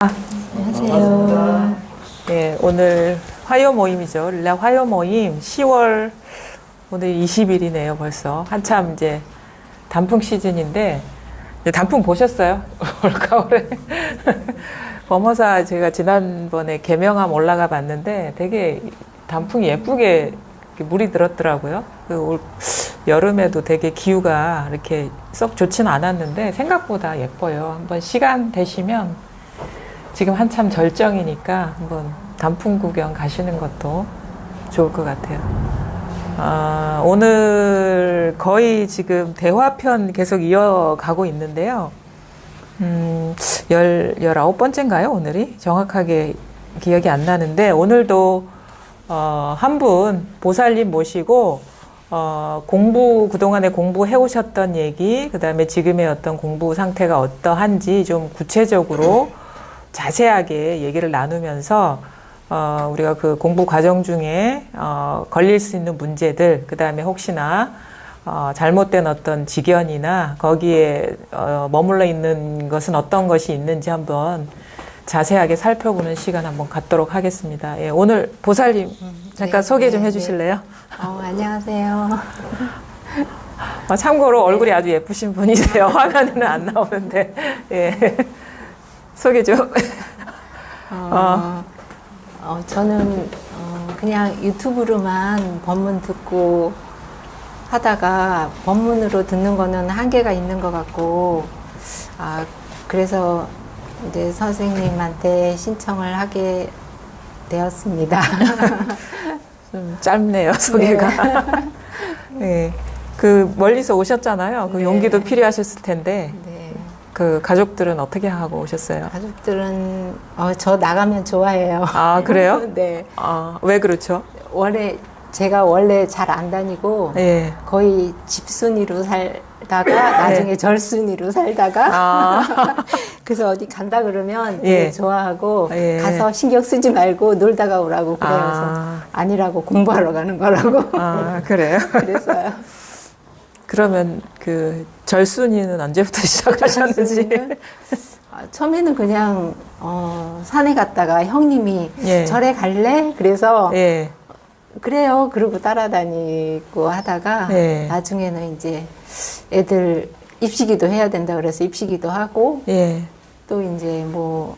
안녕하세요. 네, 오늘 화요 모임이죠. 릴라 화요 모임 10월 오늘 20일이네요. 벌써 한참 이제 단풍 시즌인데 이제 단풍 보셨어요? 올가을에 범허사 제가 지난번에 개명함 올라가 봤는데 되게 단풍이 예쁘게 물이 들었더라고요. 올 여름에도 되게 기후가 이렇게 썩 좋지는 않았는데 생각보다 예뻐요. 한번 시간 되시면 지금 한참 절정이니까 한번 단풍 구경 가시는 것도 좋을 것 같아요. 오늘 거의 지금 대화편 계속 이어가고 있는데요. 19번째인가요, 오늘이? 정확하게 기억이 안 나는데, 오늘도, 한 분, 보살님 모시고, 그동안에 공부해 오셨던 얘기, 그 다음에 지금의 어떤 공부 상태가 어떠한지 좀 구체적으로 자세하게 얘기를 나누면서 우리가 그 공부 과정 중에 걸릴 수 있는 문제들, 그 다음에 혹시나 잘못된 어떤 지견이나 거기에 머물러 있는 것은 어떤 것이 있는지 한번 자세하게 살펴보는 시간 한번 갖도록 하겠습니다. 예, 오늘 보살님 잠깐 소개 좀 해주실래요? 안녕하세요. 참고로 얼굴이 아주 예쁘신 분이세요. 화면에는 안 나오는데. 예. 소개 좀. 저는 그냥 유튜브로만 법문 듣고 하다가 법문으로 듣는 거는 한계가 있는 것 같고, 그래서 이제 선생님한테 신청을 하게 되었습니다. 좀 짧네요, 소개가. 네. 그 멀리서 오셨잖아요. 그 네. 용기도 필요하셨을 텐데. 네. 그 가족들은 어떻게 하고 오셨어요? 가족들은 저 나가면 좋아해요. 아, 그래요? 네. 왜 그렇죠? 제가 원래 잘 안 다니고 예. 거의 집순이로 살다가 나중에 절순이로 살다가 그래서 어디 간다 그러면 되게 예. 좋아하고 예. 가서 신경 쓰지 말고 놀다가 오라고 그래서 아니라고 공부하러 가는 거라고. 그래요? 그래서요. 그러면 그 절순이는 언제부터 시작하셨는지? 처음에는 그냥 산에 갔다가 형님이 예. 절에 갈래? 그래서 예. 그래요. 그러고 따라다니고 하다가 예. 나중에는 이제 애들 입시기도 해야 된다 그래서 입시기도 하고 예. 또 이제 뭐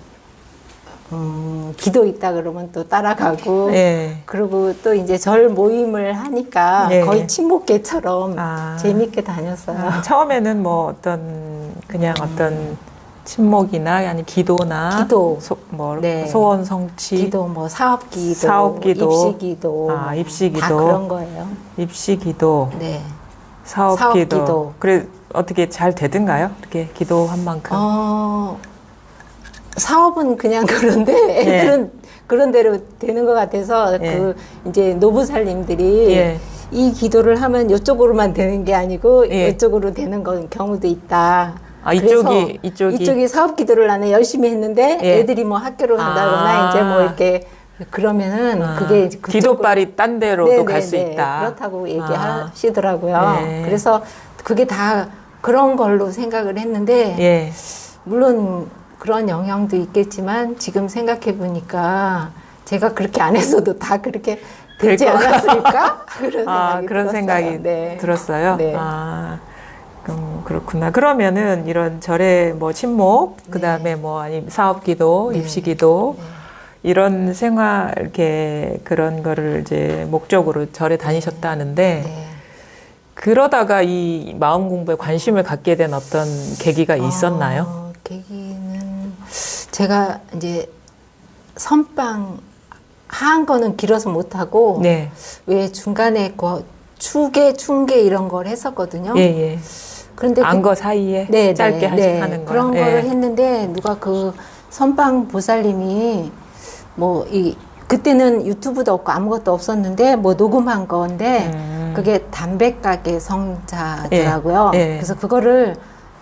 기도 있다 그러면 또 따라가고 예. 그리고 또 이제 절 모임을 하니까 예. 거의 친목계처럼 재밌게 다녔어요. 처음에는 뭐 어떤 친목이나 아니 기도나 기도. 네. 소원 성취 기도 뭐 사업기도 입시기도 입시기도 다 그런 거예요. 입시기도 네. 사업기도 그래 어떻게 잘 되든가요? 이렇게 기도한 만큼 사업은 그냥 그런데 애들은 그런 대로 되는 것 같아서 그 이제 노부살님들이 이 기도를 하면 이쪽으로만 되는 게 아니고 이쪽으로 되는 경우도 있다. 이쪽이 사업 기도를 나는 열심히 했는데 애들이 뭐 학교로 간다거나 이제 뭐 이렇게 그러면은 그게 기도발이 딴 데로도 갈 수 있다. 그렇다고 얘기하시더라고요. 그래서 그게 다 그런 걸로 생각을 했는데 물론 그런 영향도 있겠지만 지금 생각해 보니까 제가 그렇게 안 했어도 다 그렇게 되지 않았을까? 그런 생각이 들었어요. 네. 그렇구나. 그러면은 이런 절의 뭐 친목, 그 다음에 뭐 아니 사업기도, 입시기도 이런 생활 이렇게 그런 거를 이제 목적으로 절에 다니셨다는데 그러다가 이 마음 공부에 관심을 갖게 된 어떤 계기가 있었나요? 계기는 제가 이제 선방 한 거는 길어서 못 하고 왜 중간에 추계, 충계 이런 걸 했었거든요. 그런데 안거 사이에 짧게 하는 거 그런 거를 했는데 누가 그 선방 보살님이 뭐 그때는 유튜브도 없고 아무것도 없었는데 뭐 녹음한 건데 그게 담배가게 성자더라고요. 그래서 그거를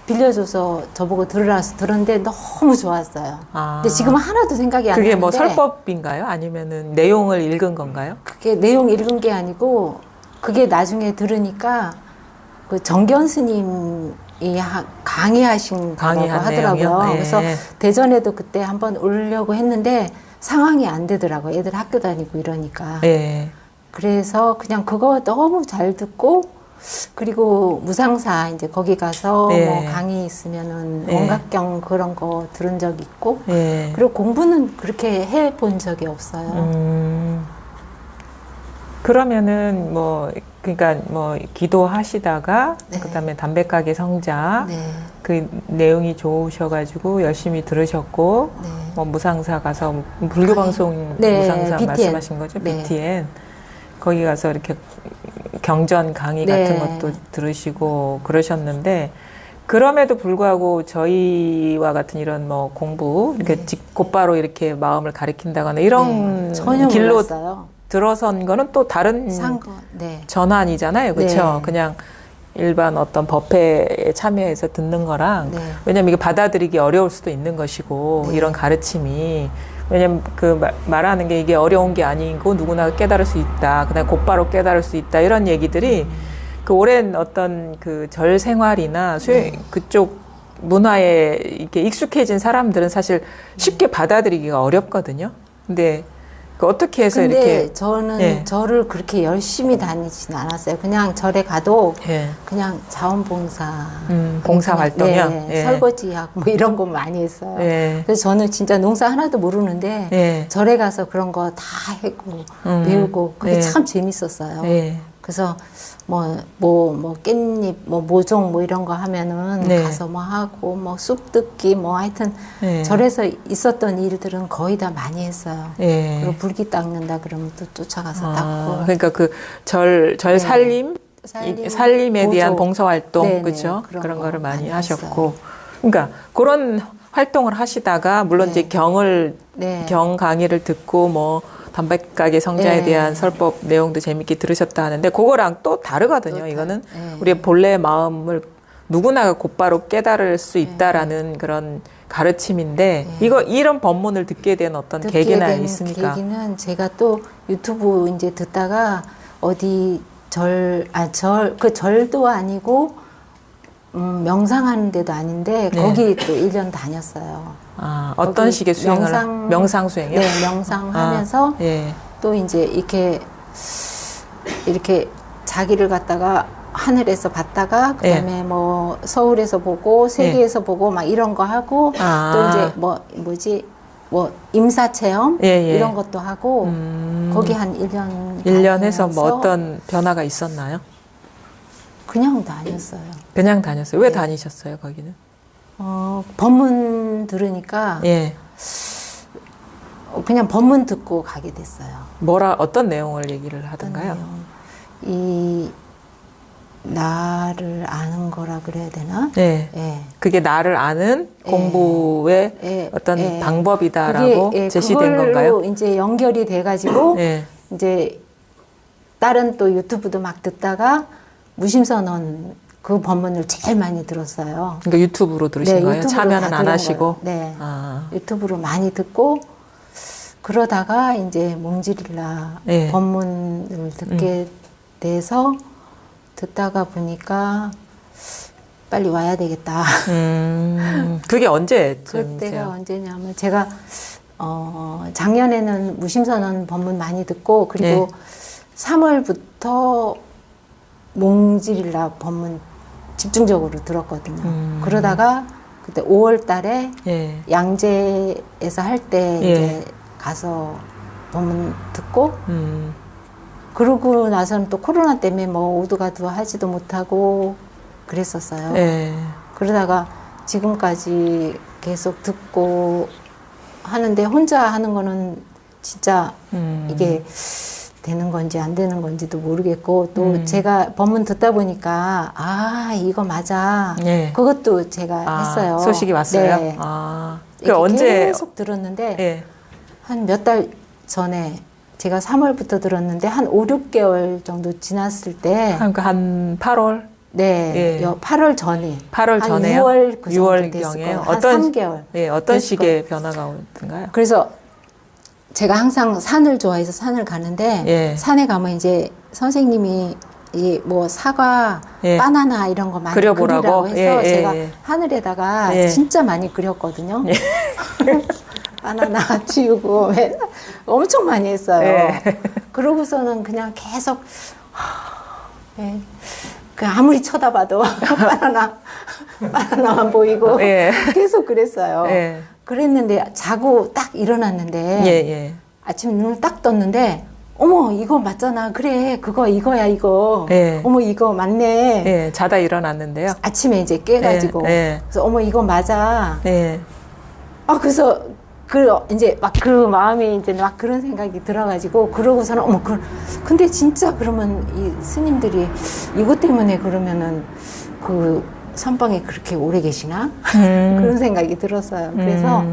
빌려줘서 저보고 들으라서 들었는데 너무 좋았어요. 근데 지금은 하나도 생각이 안 나는데 그게 뭐 설법인가요? 아니면은 내용을 읽은 건가요? 그게 내용 읽은 게 아니고 그게 나중에 들으니까 그 정견 스님 강의하신 거라고 강의한 하더라고요. 내용이요? 예. 그래서 대전에도 그때 한번 오려고 했는데 상황이 안 되더라고요. 애들 학교 다니고 이러니까. 예. 그래서 그냥 그거 너무 잘 듣고 그리고 무상사 이제 거기 가서 예. 뭐 강의 있으면은 예. 원각경 그런 거 들은 적 있고 예. 그리고 공부는 그렇게 해 본 적이 없어요. 그러면은 뭐 그러니까 뭐 기도하시다가 네. 그다음에 담배가게 성자 네. 그 내용이 좋으셔가지고 열심히 들으셨고 네. 뭐 무상사 가서 불교 방송 네, 무상사 BTN. 말씀하신 거죠? 네. BTN 거기 가서 이렇게 경전 강의 네. 같은 것도 들으시고 그러셨는데 그럼에도 불구하고 저희와 같은 이런 뭐 공부 이렇게 네. 곧바로 이렇게 마음을 가리킨다거나 이런 네. 전혀 길로 몰랐어요. 들어선 거는 또 다른 상거. 네. 전환이잖아요. 그렇죠? 네. 그냥 일반 어떤 법회에 참여해서 듣는 거랑 네. 왜냐면 이게 받아들이기 어려울 수도 있는 것이고 네. 이런 가르침이 왜냐면 그 말하는 게 이게 어려운 게 아니고 누구나 깨달을 수 있다. 그다음에 곧바로 깨달을 수 있다. 이런 얘기들이 그 오랜 어떤 그 절 생활이나 네. 그쪽 문화에 이렇게 익숙해진 사람들은 사실 쉽게 받아들이기가 어렵거든요. 근데 그 어떻게 해서 근데 이렇게 저는 예. 절을 그렇게 열심히 다니진 않았어요. 그냥 절에 가도 예. 그냥 자원봉사, 봉사 그냥, 활동이요? 네, 예. 설거지하고 뭐 이런 거 많이 했어요. 예. 그래서 저는 진짜 농사 하나도 모르는데 예. 절에 가서 그런 거 다 했고 배우고 그게 예. 참 재밌었어요. 예. 그래서 뭐 깻잎, 뭐 모종 뭐 이런 거 하면은 네. 가서 뭐 하고 뭐 쑥 뜯기 뭐 하여튼 예. 절에서 있었던 일들은 거의 다 많이 했어요. 예. 그리고 불기 닦는다 그러면 또 쫓아가서 아, 닦고 그러니까 그 절 네. 살림, 살림에 보조. 대한 봉사 활동, 네네, 그렇죠? 그런 그런 거 거를 많이 많이 하셨고, 그러니까 그런 활동을 하시다가 물론 네. 이제 경을 네. 경 강의를 듣고 뭐 담배가게 성자에 네. 대한 설법 내용도 재밌게 들으셨다 하는데 그거랑 또 다르거든요. 또 이거는 네. 우리의 본래의 마음을 누구나 곧바로 깨달을 수 있다라는 그런 가르침인데 네. 이런 법문을 듣게 된 어떤 듣게 계기나 된 있습니까? 계기는 제가 또 유튜브 이제 듣다가 어디 그 절도 아니고 명상하는 데도 아닌데 네. 거기 또 1년 다녔어요. 아, 어떤 거기 식의 수행을 명상 수행이요? 네, 명상하면서 아, 예. 또 이제 이렇게 자기를 갖다가 하늘에서 봤다가 그다음에 뭐 서울에서 보고 세계에서 보고 막 이런 거 하고 아. 또 이제 뭐 임사 체험 예. 이런 것도 하고 거기 한 1년 1년 해서 뭐 다니면서 어떤 변화가 있었나요? 그냥 다녔어요. 그냥 다녔어요. 왜 네. 다니셨어요, 거기는? 법문 들으니까 예. 그냥 법문 듣고 가게 됐어요. 어떤 내용을 얘기를 하던가요? 이 나를 아는 거라 그래야 되나? 네. 예. 그게 나를 아는 공부의 예, 어떤 예. 방법이다라고 그게, 제시된 그걸로 건가요? 이제 연결이 돼가지고 예. 이제 다른 또 유튜브도 막 듣다가 무심선언 그 법문을 제일 많이 들었어요. 그러니까 유튜브로 들으신 거예요? 유튜브로 참여는 다 안 들은 하시고? 거예요. 네. 아. 유튜브로 많이 듣고 그러다가 이제 몽지릴라 예. 법문을 듣게 돼서 듣다가 보니까 빨리 와야 되겠다. 그게 언제쯤이세요? 그때가 언제냐면 제가 작년에는 무심선언 법문 많이 듣고 그리고 3월부터 몽지릴라 법문 집중적으로 들었거든요. 그러다가 그때 5월 달에 예. 양재에서 할 때 이제 가서 법문 듣고 그러고 나서는 또 코로나 때문에 뭐 오두가두 하지도 못하고 그랬었어요. 예. 그러다가 지금까지 계속 듣고 하는데 혼자 하는 거는 진짜 이게 되는 건지 안 되는 건지도 모르겠고 또 제가 법문 듣다 보니까 아 이거 맞아. 예. 그것도 제가 했어요. 소식이 왔어요? 네. 아. 그 이렇게 언제 계속 들었는데 예. 한 몇 달 전에 제가 3월부터 들었는데 한 5, 6개월 정도 지났을 때 그러니까 한 8월? 네, 예. 8월 전에 8월 한 전에요? 6월 그 정도 6월 됐을 경에 거예요. 한 어떤 3개월. 예, 어떤 됐을 식의 변화가 오던가요? 그래서 제가 항상 산을 좋아해서 산을 가는데 예. 산에 가면 이제 선생님이 이 뭐 사과, 예. 바나나 이런 거 많이 그려보라고? 그리라고 해서 예, 예, 제가 예. 하늘에다가 예. 진짜 많이 그렸거든요. 바나나 지우고 엄청 많이 했어요. 예. 그러고서는 그냥 계속 예. 그 아무리 쳐다봐도 바나나만 보이고 예. 계속 그랬어요. 예. 그랬는데 자고 딱 일어났는데 예. 아침 눈을 딱 떴는데 어머 이거 맞잖아. 그래 그거 이거야 이거. 예. 어머 이거 맞네. 예. 자다 일어났는데요. 아침에 이제 깨가지고 예. 그래서 어머 이거 맞아. 예. 그래서 이제 막 그 마음에 이제 막 그런 생각이 들어가지고 그러고서는 어머 근데 진짜 그러면 이 스님들이 이것 때문에 그러면은 그 선방에 그렇게 오래 계시나 그런 생각이 들었어요. 그래서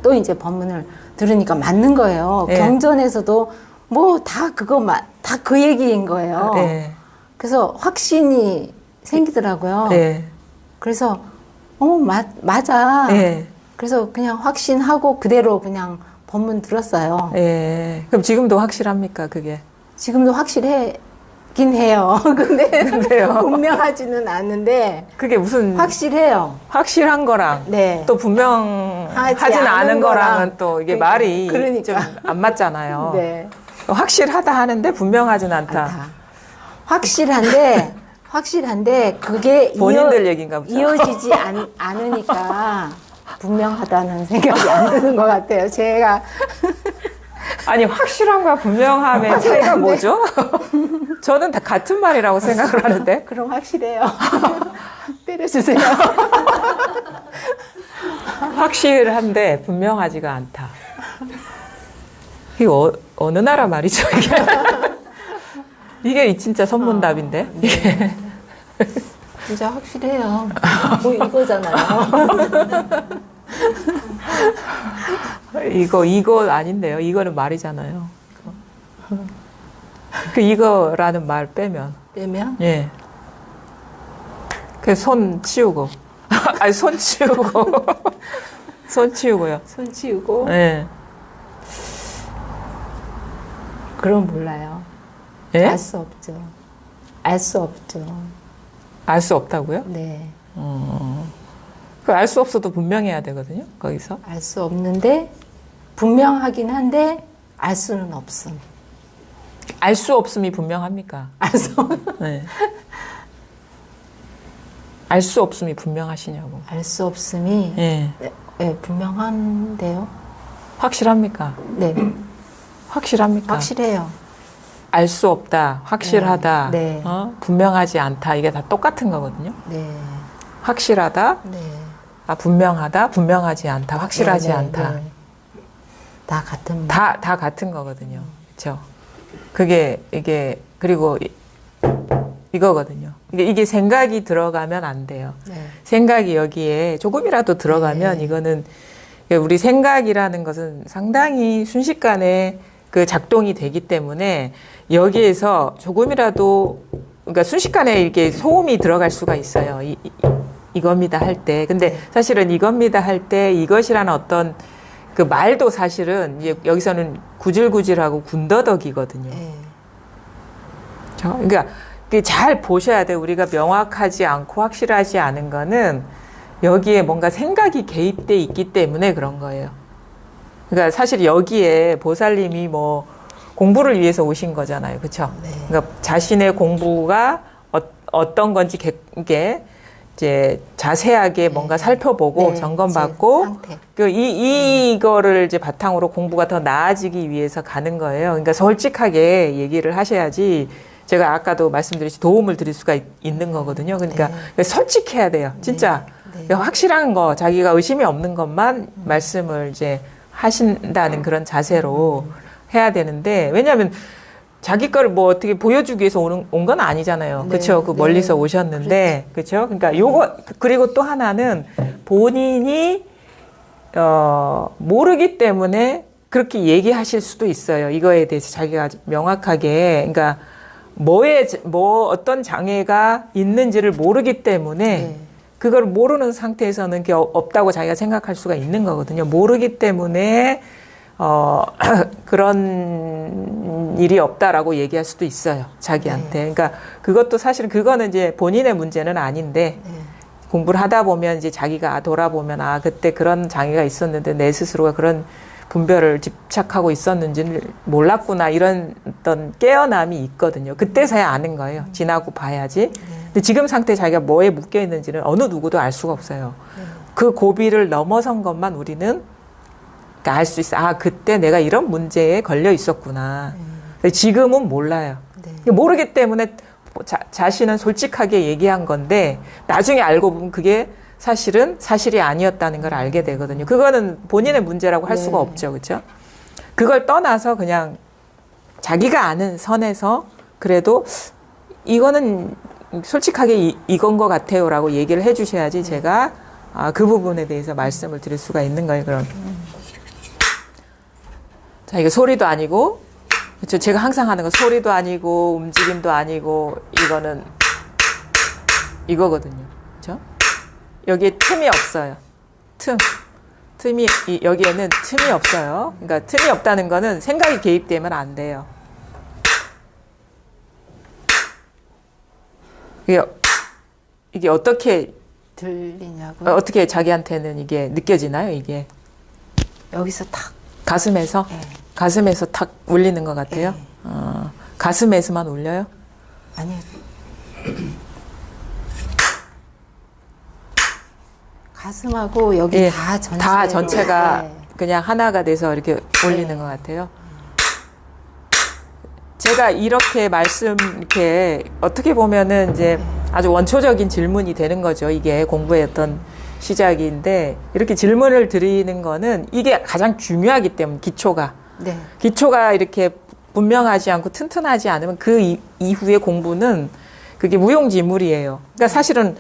또 이제 법문을 들으니까 맞는 거예요. 예. 경전에서도 뭐 다 다 그 얘기인 거예요. 예. 그래서 확신이 생기더라고요. 예. 그래서 맞아. 예. 그래서 그냥 확신하고 그대로 그냥 법문 들었어요. 예. 그럼 지금도 확실합니까, 그게? 지금도 확실하긴 해요. 근데 근데요? 분명하지는 않은데 그게 무슨 확실해요. 확실한 거랑 네. 또 분명하진 하지 않은 않은 거랑은 또 이게 그러니까, 말이 그러니까. 좀 안 맞잖아요. 네. 확실하다 하는데 분명하진 않다. 확실한데 그게 본인들 얘기인가 보죠. 이어지지 않으니까 분명하다는 생각이 안 드는 것 같아요. 제가 아니 확실함과 분명함의 차이가 뭐죠? 저는 다 같은 말이라고 생각을 하는데. 그럼 확실해요. 때려주세요. 확실한데 분명하지가 않다. 이게 어느 나라 말이죠, 이게? 이게 진짜 선문답인데? 네. 진짜 확실해요. 뭐 이거잖아요. 이거 아닌데요. 이거는 말이잖아요. 그 이거라는 말 빼면. 예. 그 손 치우고. 아니, 손 치우고. 손 치우고요. 손 치우고. 예. 그럼 몰라요. 예? 알 수 없죠. 알 수 없죠. 알 수 없다고요? 네. 그 알 수 없어도 분명해야 되거든요. 거기서. 알 수 없는데 분명하긴 한데 알 수는 없음. 알 수 없음이 분명합니까? 알 수 네. 알 수 없음이 분명하시냐고. 알 수 없음이 예. 네, 분명한데요. 확실합니까? 네. 확실합니까? 확실해요. 알 수 없다, 확실하다, 네. 분명하지 않다. 이게 다 똑같은 거거든요. 네. 확실하다, 네. 분명하다, 분명하지 않다, 확실하지 네, 네, 않다. 네. 다 같은 다 같은 거거든요. 그렇죠? 그게 이게 그리고 이거거든요. 이게 생각이 들어가면 안 돼요. 네. 생각이 여기에 조금이라도 들어가면 네. 이거는 우리 생각이라는 것은 상당히 순식간에 그 작동이 되기 때문에 여기에서 조금이라도 그러니까 순식간에 이렇게 소음이 들어갈 수가 있어요. 이겁니다 할 때. 근데 사실은 이겁니다 할 때 이것이라는 어떤 그 말도 사실은 이제 여기서는 구질구질하고 군더더기거든요. 네. 그러니까 잘 보셔야 돼요. 우리가 명확하지 않고 확실하지 않은 거는 여기에 뭔가 생각이 개입돼 있기 때문에 그런 거예요. 그러니까 사실 여기에 보살님이 뭐 공부를 위해서 오신 거잖아요. 그렇죠? 네. 그러니까 자신의 공부가 어떤 건지 이게 이제 자세하게 뭔가 살펴보고 네, 점검받고 상태. 이거를 이제 바탕으로 공부가 더 나아지기 위해서 가는 거예요. 그러니까 솔직하게 얘기를 하셔야지 제가 아까도 말씀드렸듯이 도움을 드릴 수가 있는 거거든요. 그러니까 솔직해야 돼요. 진짜 네. 확실한 거, 자기가 의심이 없는 것만 말씀을 이제 하신다는 그런 자세로 해야 되는데 왜냐하면 자기 거를 뭐 어떻게 보여주기 위해서 온 건 아니잖아요. 네. 그렇죠? 그 멀리서 오셨는데 그렇죠? 그러니까 요거 그리고 또 하나는 본인이 모르기 때문에 그렇게 얘기하실 수도 있어요. 이거에 대해서 자기가 명확하게 그러니까 어떤 장애가 있는지를 모르기 때문에 네. 그걸 모르는 상태에서는 그게 없다고 자기가 생각할 수가 있는 거거든요. 모르기 때문에 그런 일이 없다라고 얘기할 수도 있어요. 자기한테. 네. 그러니까 그것도 사실은 그거는 이제 본인의 문제는 아닌데 네. 공부를 하다 보면 이제 자기가 돌아보면 그때 그런 장애가 있었는데 내 스스로가 그런 분별을 집착하고 있었는지를 몰랐구나 이런 어떤 깨어남이 있거든요. 그때서야 아는 거예요. 지나고 봐야지. 근데 지금 상태 자기가 뭐에 묶여 있는지는 어느 누구도 알 수가 없어요. 그 고비를 넘어선 것만 우리는 알 수 있어. 그때 내가 이런 문제에 걸려 있었구나. 지금은 몰라요. 네. 모르기 때문에 자신은 솔직하게 얘기한 건데 나중에 알고 보면 그게 사실은 사실이 아니었다는 걸 알게 되거든요. 그거는 본인의 문제라고 할 수가 없죠. 그렇죠? 그걸 떠나서 그냥 자기가 아는 선에서 그래도 이거는 솔직하게 이건 것 같아요라고 얘기를 해 주셔야지 제가 그 부분에 대해서 말씀을 드릴 수가 있는 거예요. 그럼. 자, 이거 소리도 아니고 그렇죠? 제가 항상 하는 거 소리도 아니고 움직임도 아니고 이거는 이거거든요. 그렇죠? 여기에 틈이 없어요. 틈이 여기에는 틈이 없어요. 그러니까 틈이 없다는 거는 생각이 개입되면 안 돼요. 이게 어떻게 들리냐고? 어떻게 자기한테는 이게 느껴지나요? 이게 여기서 탁. 가슴에서 네. 가슴에서 탁 울리는 것 같아요. 네. 가슴에서만 울려요? 아니요. 가슴하고 여기 다 전체가 네. 그냥 하나가 돼서 이렇게 울리는 것 같아요. 제가 이렇게 이렇게 어떻게 보면은 이제 아주 원초적인 질문이 되는 거죠. 이게 공부의 어떤 시작인데 이렇게 질문을 드리는 거는 이게 가장 중요하기 때문에 기초가 이렇게 분명하지 않고 튼튼하지 않으면 그 이후의 공부는 그게 무용지물이에요. 그러니까 사실은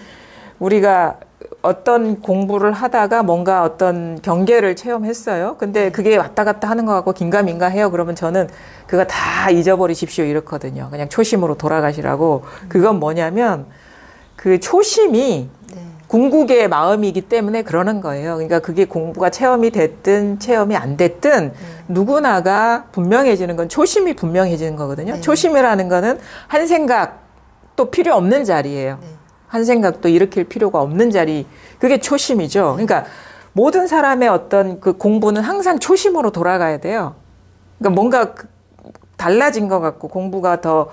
우리가 어떤 공부를 하다가 뭔가 어떤 경계를 체험했어요. 근데 그게 왔다 갔다 하는 것 같고 긴가민가 해요. 그러면 저는 그거 다 잊어버리십시오 이렇거든요. 그냥 초심으로 돌아가시라고. 그건 뭐냐면 그 초심이 궁극의 마음이기 때문에 그러는 거예요. 그러니까 그게 공부가 체험이 됐든 체험이 안 됐든 누구나가 분명해지는 건 초심이 분명해지는 거거든요. 초심이라는 거는 한 생각도 필요 없는 자리예요. 한 생각도 일으킬 필요가 없는 자리. 그게 초심이죠. 그러니까 모든 사람의 어떤 그 공부는 항상 초심으로 돌아가야 돼요. 그러니까 뭔가 달라진 것 같고 공부가 더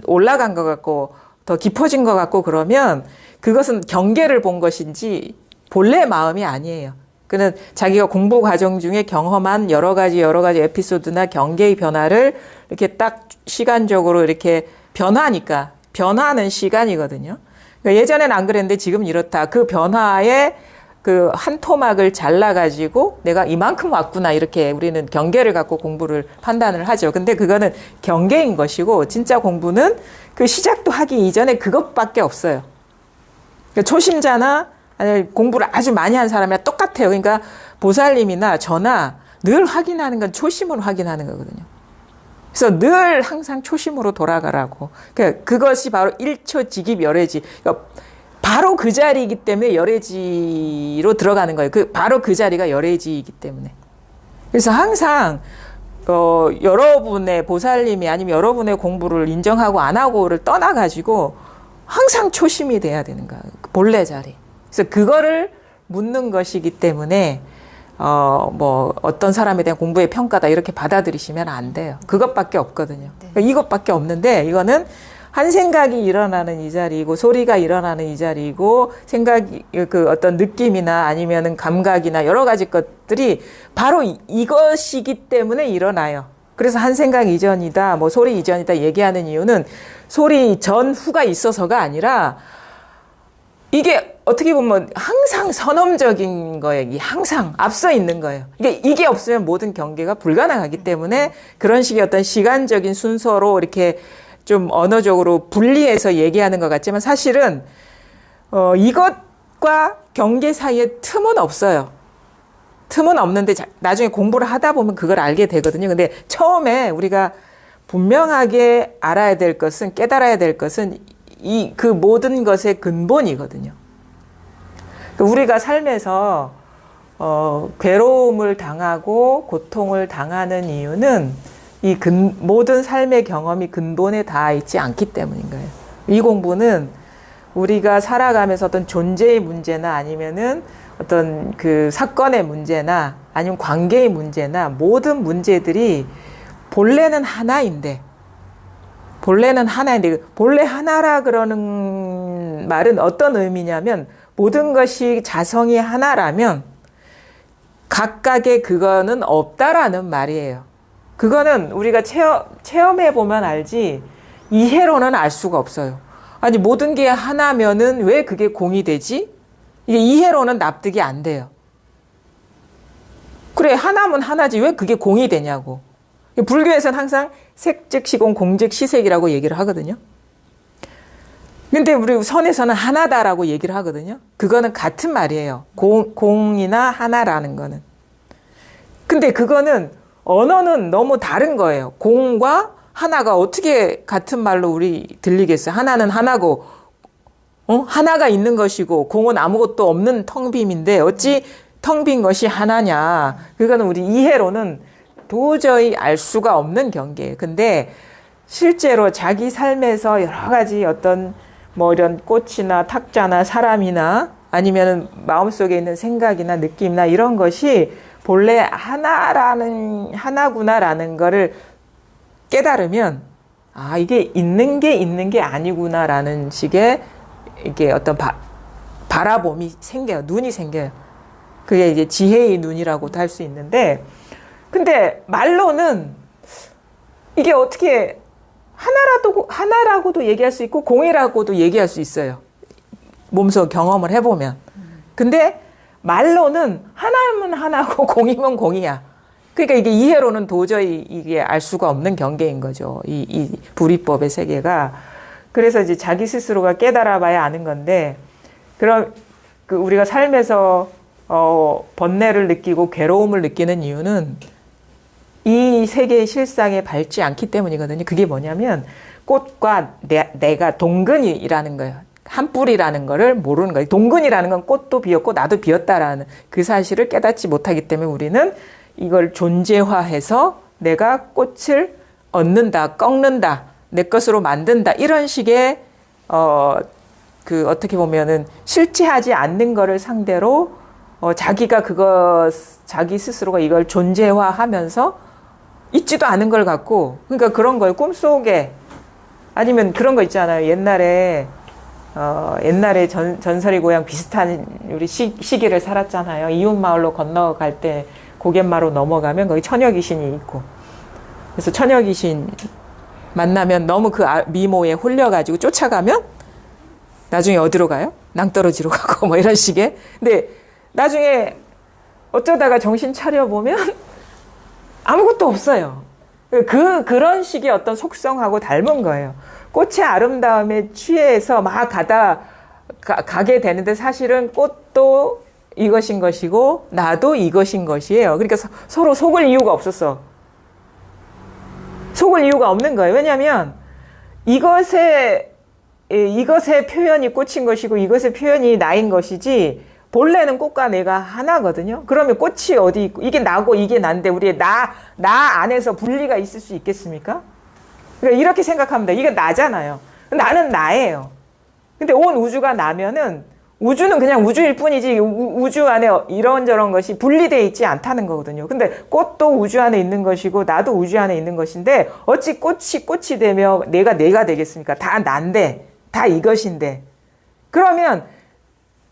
올라간 것 같고 더 깊어진 것 같고 그러면 그것은 경계를 본 것인지 본래 마음이 아니에요. 그는 자기가 공부 과정 중에 경험한 여러 가지 에피소드나 경계의 변화를 이렇게 딱 시간적으로 이렇게 변화하니까 변화하는 시간이거든요. 그러니까 예전엔 안 그랬는데 지금 이렇다. 그 변화에 그 한 토막을 잘라가지고 내가 이만큼 왔구나 이렇게 우리는 경계를 갖고 공부를 판단을 하죠. 근데 그거는 경계인 것이고 진짜 공부는 그 시작도 하기 이전에 그것밖에 없어요. 그러니까 초심자나 아니 공부를 아주 많이 한 사람이랑 똑같아요. 그러니까 보살님이나 저나 늘 확인하는 건 초심으로 확인하는 거거든요. 그래서 늘 항상 초심으로 돌아가라고. 그러니까 그것이 바로 일초직입 열애지. 그러니까 바로 그 자리이기 때문에 열애지로 들어가는 거예요. 바로 그 자리가 열애지이기 때문에. 그래서 항상 여러분의 보살님이 아니면 여러분의 공부를 인정하고 안 하고를 떠나가지고 항상 초심이 돼야 되는 거예요. 본래 자리. 그래서 그거를 묻는 것이기 때문에 어떤 사람에 대한 공부의 평가다 이렇게 받아들이시면 안 돼요. 그것밖에 없거든요. 그러니까 이것밖에 없는데 이거는 한 생각이 일어나는 이 자리이고 소리가 일어나는 이 자리이고 생각이 그 어떤 느낌이나 아니면은 감각이나 여러 가지 것들이 바로 이것이기 때문에 일어나요. 그래서 한 생각 이전이다, 뭐 소리 이전이다 얘기하는 이유는 소리 전 후가 있어서가 아니라 이게 어떻게 보면 항상 선엄적인 거예요. 이게 항상 앞서 있는 거예요. 이게 없으면 모든 경계가 불가능하기 때문에 그런 식의 어떤 시간적인 순서로 이렇게 좀 언어적으로 분리해서 얘기하는 것 같지만 사실은 이것과 경계 사이에 틈은 없어요. 틈은 없는데 나중에 공부를 하다 보면 그걸 알게 되거든요. 근데 처음에 우리가 분명하게 알아야 될 것은 깨달아야 될 것은 그 모든 것의 근본이거든요. 우리가 삶에서 괴로움을 당하고 고통을 당하는 이유는 이 모든 삶의 경험이 근본에 닿아 있지 않기 때문인 거예요. 이 공부는 우리가 살아가면서 어떤 존재의 문제나 아니면은 어떤 그 사건의 문제나 아니면 관계의 문제나 모든 문제들이 본래는 하나인데 본래 하나라 그러는 말은 어떤 의미냐면 모든 것이 자성이 하나라면 각각의 그거는 없다라는 말이에요. 그거는 우리가 체험해 보면 알지 이해로는 알 수가 없어요. 아니 모든 게 하나면은 왜 그게 공이 되지? 이게 이해로는 납득이 안 돼요. 그래 하나면 하나지 왜 그게 공이 되냐고. 불교에서는 항상 색즉 시공 공즉 시색이라고 얘기를 하거든요. 근데 우리 선에서는 하나다라고 얘기를 하거든요. 그거는 같은 말이에요. 공이나 하나라는 거는. 근데 그거는 언어는 너무 다른 거예요. 공과 하나가 어떻게 같은 말로 우리 들리겠어요? 하나는 하나고, 하나가 있는 것이고, 공은 아무것도 없는 텅 빔인데, 어찌 텅 빈 것이 하나냐. 그거는 우리 이해로는 도저히 알 수가 없는 경계예요. 근데 실제로 자기 삶에서 여러 가지 어떤 뭐 이런 꽃이나 탁자나 사람이나 아니면 마음속에 있는 생각이나 느낌이나 이런 것이 본래 하나구나라는 거를 깨달으면 아 이게 있는 게 아니구나라는 식의 이게 어떤 바라봄이 생겨요. 눈이 생겨요. 그게 이제 지혜의 눈이라고도 할 수 있는데 근데 말로는 이게 어떻게 하나라고도 얘기할 수 있고 공이라고도 얘기할 수 있어요. 몸소 경험을 해보면. 근데 말로는 하나면 하나고 공이면 공이야. 그러니까 이게 이해로는 도저히 이게 알 수가 없는 경계인 거죠. 이 불이법의 세계가. 그래서 이제 자기 스스로가 깨달아 봐야 아는 건데, 그럼 그 우리가 삶에서 번뇌를 느끼고 괴로움을 느끼는 이유는 이 세계의 실상에 밟지 않기 때문이거든요. 그게 뭐냐면 꽃과 내가 동근이라는 거예요. 한 뿌리라는 거를 모르는 거예요. 동근이라는 건 꽃도 비었고 나도 비었다라는 그 사실을 깨닫지 못하기 때문에 우리는 이걸 존재화해서 내가 꽃을 얻는다, 꺾는다, 내 것으로 만든다 이런 식의 그 어떻게 보면은 실체하지 않는 거를 상대로 자기가 자기 스스로가 이걸 존재화하면서 있지도 않은 걸 갖고 그러니까 그런 거예요. 꿈속에 아니면 그런 거 있잖아요. 옛날에 전설의 고향 비슷한 우리 시기를 살았잖아요. 이웃 마을로 건너갈 때 고갯마루 넘어가면 거기 처녀 귀신이 있고 그래서 처녀 귀신 만나면 너무 그 미모에 홀려가지고 쫓아가면 나중에 어디로 가요? 낭떠러지로 가고 뭐 이런 식의. 근데 나중에 어쩌다가 정신 차려보면 아무것도 없어요. 그런 식의 어떤 속성하고 닮은 거예요. 꽃의 아름다움에 취해서 막 가게 되는데 사실은 꽃도 이것인 것이고 나도 이것인 것이에요. 그러니까 서로 속을 이유가 없었어. 속을 이유가 없는 거예요. 왜냐하면 이것의 표현이 꽃인 것이고 이것의 표현이 나인 것이지 본래는 꽃과 내가 하나거든요. 그러면 꽃이 어디 있고 이게 나고 이게 난데 우리의 나 안에서 분리가 있을 수 있겠습니까? 그러니까 이렇게 생각하면 돼. 이게 나잖아요. 나는 나예요. 근데 온 우주가 나면은 우주는 그냥 우주일 뿐이지 우주 안에 이런저런 것이 분리되어 있지 않다는 거거든요. 근데 꽃도 우주 안에 있는 것이고 나도 우주 안에 있는 것인데 어찌 꽃이 되며 내가 되겠습니까? 다 난데 다 이것인데. 그러면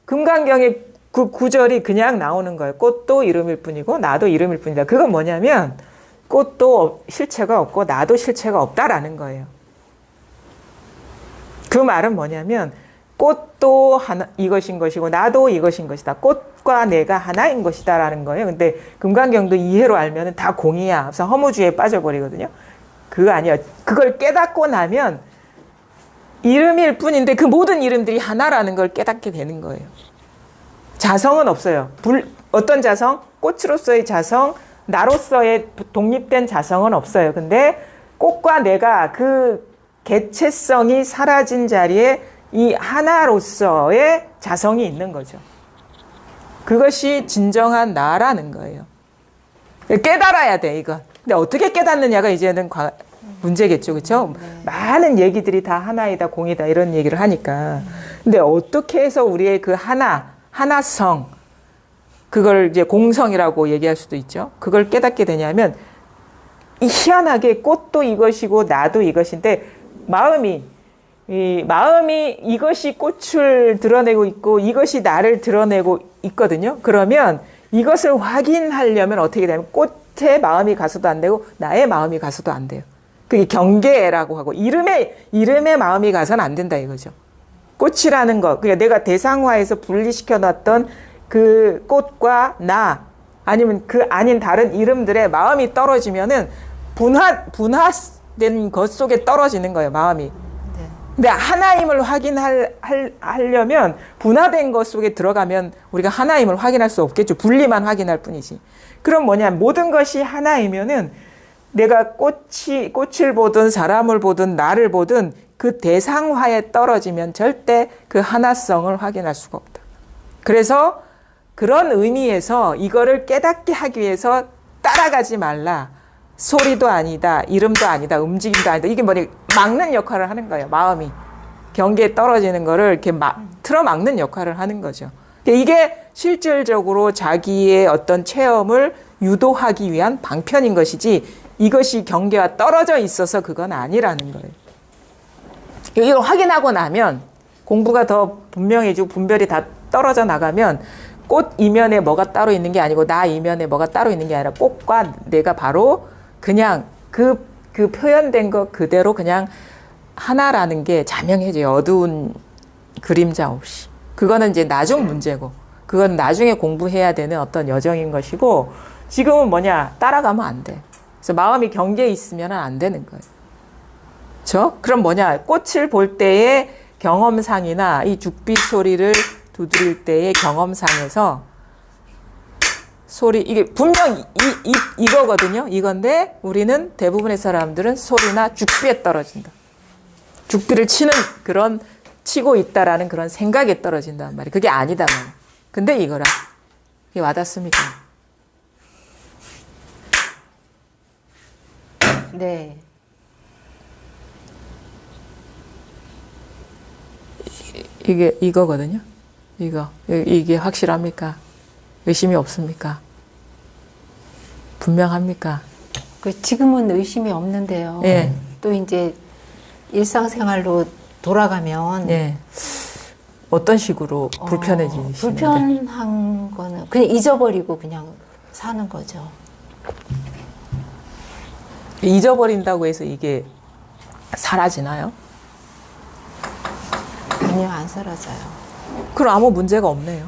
금강경의 그 구절이 그냥 나오는 거예요. 꽃도 이름일 뿐이고 나도 이름일 뿐이다. 그건 뭐냐면 꽃도 실체가 없고 나도 실체가 없다라는 거예요. 그 말은 뭐냐면 꽃도 이것인 것이고 나도 이것인 것이다. 꽃과 내가 하나인 것이다 라는 거예요. 근데 금강경도 이해로 알면 다 공이야. 그래서 허무주의에 빠져버리거든요. 그거 아니야. 그걸 깨닫고 나면 이름일 뿐인데 그 모든 이름들이 하나라는 걸 깨닫게 되는 거예요. 자성은 없어요. 어떤 자성? 꽃으로서의 자성, 나로서의 독립된 자성은 없어요. 근데 꽃과 내가 그 개체성이 사라진 자리에 이 하나로서의 자성이 있는 거죠. 그것이 진정한 나라는 거예요. 깨달아야 돼, 이건. 근데 어떻게 깨닫느냐가 이제는 문제겠죠, 그렇죠? 많은 얘기들이 다 하나이다, 공이다 이런 얘기를 하니까. 근데 어떻게 해서 우리의 그 하나성, 그걸 이제 공성이라고 얘기할 수도 있죠. 그걸 깨닫게 되냐면 희한하게 꽃도 이것이고 나도 이것인데 마음이 이것이 꽃을 드러내고 있고 이것이 나를 드러내고 있거든요. 그러면 이것을 확인하려면 어떻게 되냐면 꽃에 마음이 가서도 안 되고 나의 마음이 가서도 안 돼요. 그게 경계라고 하고 이름에 마음이 가서는 안 된다 이거죠. 꽃이라는 것, 그러니까 내가 대상화해서 분리시켜 놨던 그 꽃과 나 아니면 그 아닌 다른 이름들의 마음이 떨어지면은 분화된 것 속에 떨어지는 거예요, 마음이. 근데 하나임을 확인하려면 분화된 것 속에 들어가면 우리가 하나임을 확인할 수 없겠죠. 분리만 확인할 뿐이지. 그럼 뭐냐, 모든 것이 하나이면은 내가 꽃을 보든 사람을 보든 나를 보든 그 대상화에 떨어지면 절대 그 하나성을 확인할 수가 없다. 그래서 그런 의미에서 이거를 깨닫게 하기 위해서 따라가지 말라. 소리도 아니다, 이름도 아니다, 움직임도 아니다. 이게 뭐니 막는 역할을 하는 거예요. 마음이 경계에 떨어지는 거를 이렇게 틀어막는 역할을 하는 거죠. 이게 실질적으로 자기의 어떤 체험을 유도하기 위한 방편인 것이지 이것이 경계와 떨어져 있어서 그건 아니라는 거예요. 이걸 확인하고 나면 공부가 더 분명해지고 분별이 다 떨어져 나가면 꽃 이면에 뭐가 따로 있는 게 아니고 나 이면에 뭐가 따로 있는 게 아니라 꽃과 내가 바로 그냥 그 표현된 거 그대로 그냥 하나라는 게 자명해져요. 어두운 그림자 없이. 그거는 이제 나중 문제고 그건 나중에 공부해야 되는 어떤 여정인 것이고 지금은 뭐냐, 따라가면 안 돼. 그래서 마음이 경계에 있으면 안 되는 거예요. 그렇죠? 그럼 뭐냐, 꽃을 볼 때의 경험상이나 이 죽빛 소리를 두드릴 때의 경험상에서 소리, 이게 분명 이거거든요. 이건데 우리는 대부분의 사람들은 소리나 죽비에 떨어진다. 죽비를 치고 있다라는 그런 생각에 떨어진단 말이에요. 그게 아니다 말이에요. 근데 이거라. 이게 와닿습니까? 네. 이게 이거거든요. 이게 확실합니까? 의심이 없습니까? 분명합니까? 지금은 의심이 없는데요. 예. 또 이제 일상생활로 돌아가면 예. 어떤 식으로 불편해지시는데? 불편한 거는 그냥 잊어버리고 그냥 사는 거죠. 잊어버린다고 해서 이게 사라지나요? 아니요, 안 사라져요. 그럼 아무 문제가 없네요.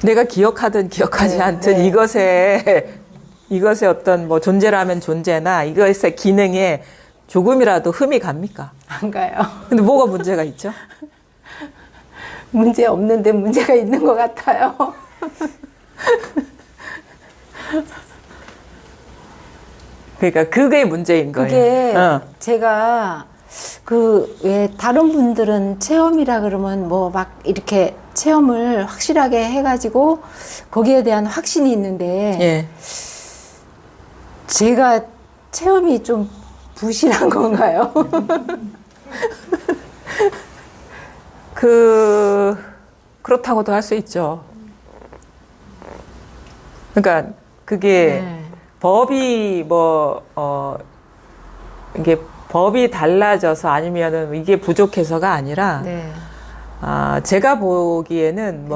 내가 기억하든 기억하지 않든 이것의 어떤 뭐 존재라면 존재나 이것의 기능에 조금이라도 흠이 갑니까? 안 가요. 근데 뭐가 문제가 있죠? 문제 없는데 문제가 있는 것 같아요. 그러니까 그게 문제인 거예요. 그게 제가 왜 다른 분들은 체험이라 그러면 뭐 막 이렇게 체험을 확실하게 해가지고 거기에 대한 확신이 있는데 예. 제가 체험이 좀 부실한 건가요? 그렇다고도 할 수 있죠. 그러니까 그게 법이 이게 법이 달라져서 아니면은 이게 부족해서가 아니라 제가 보기에는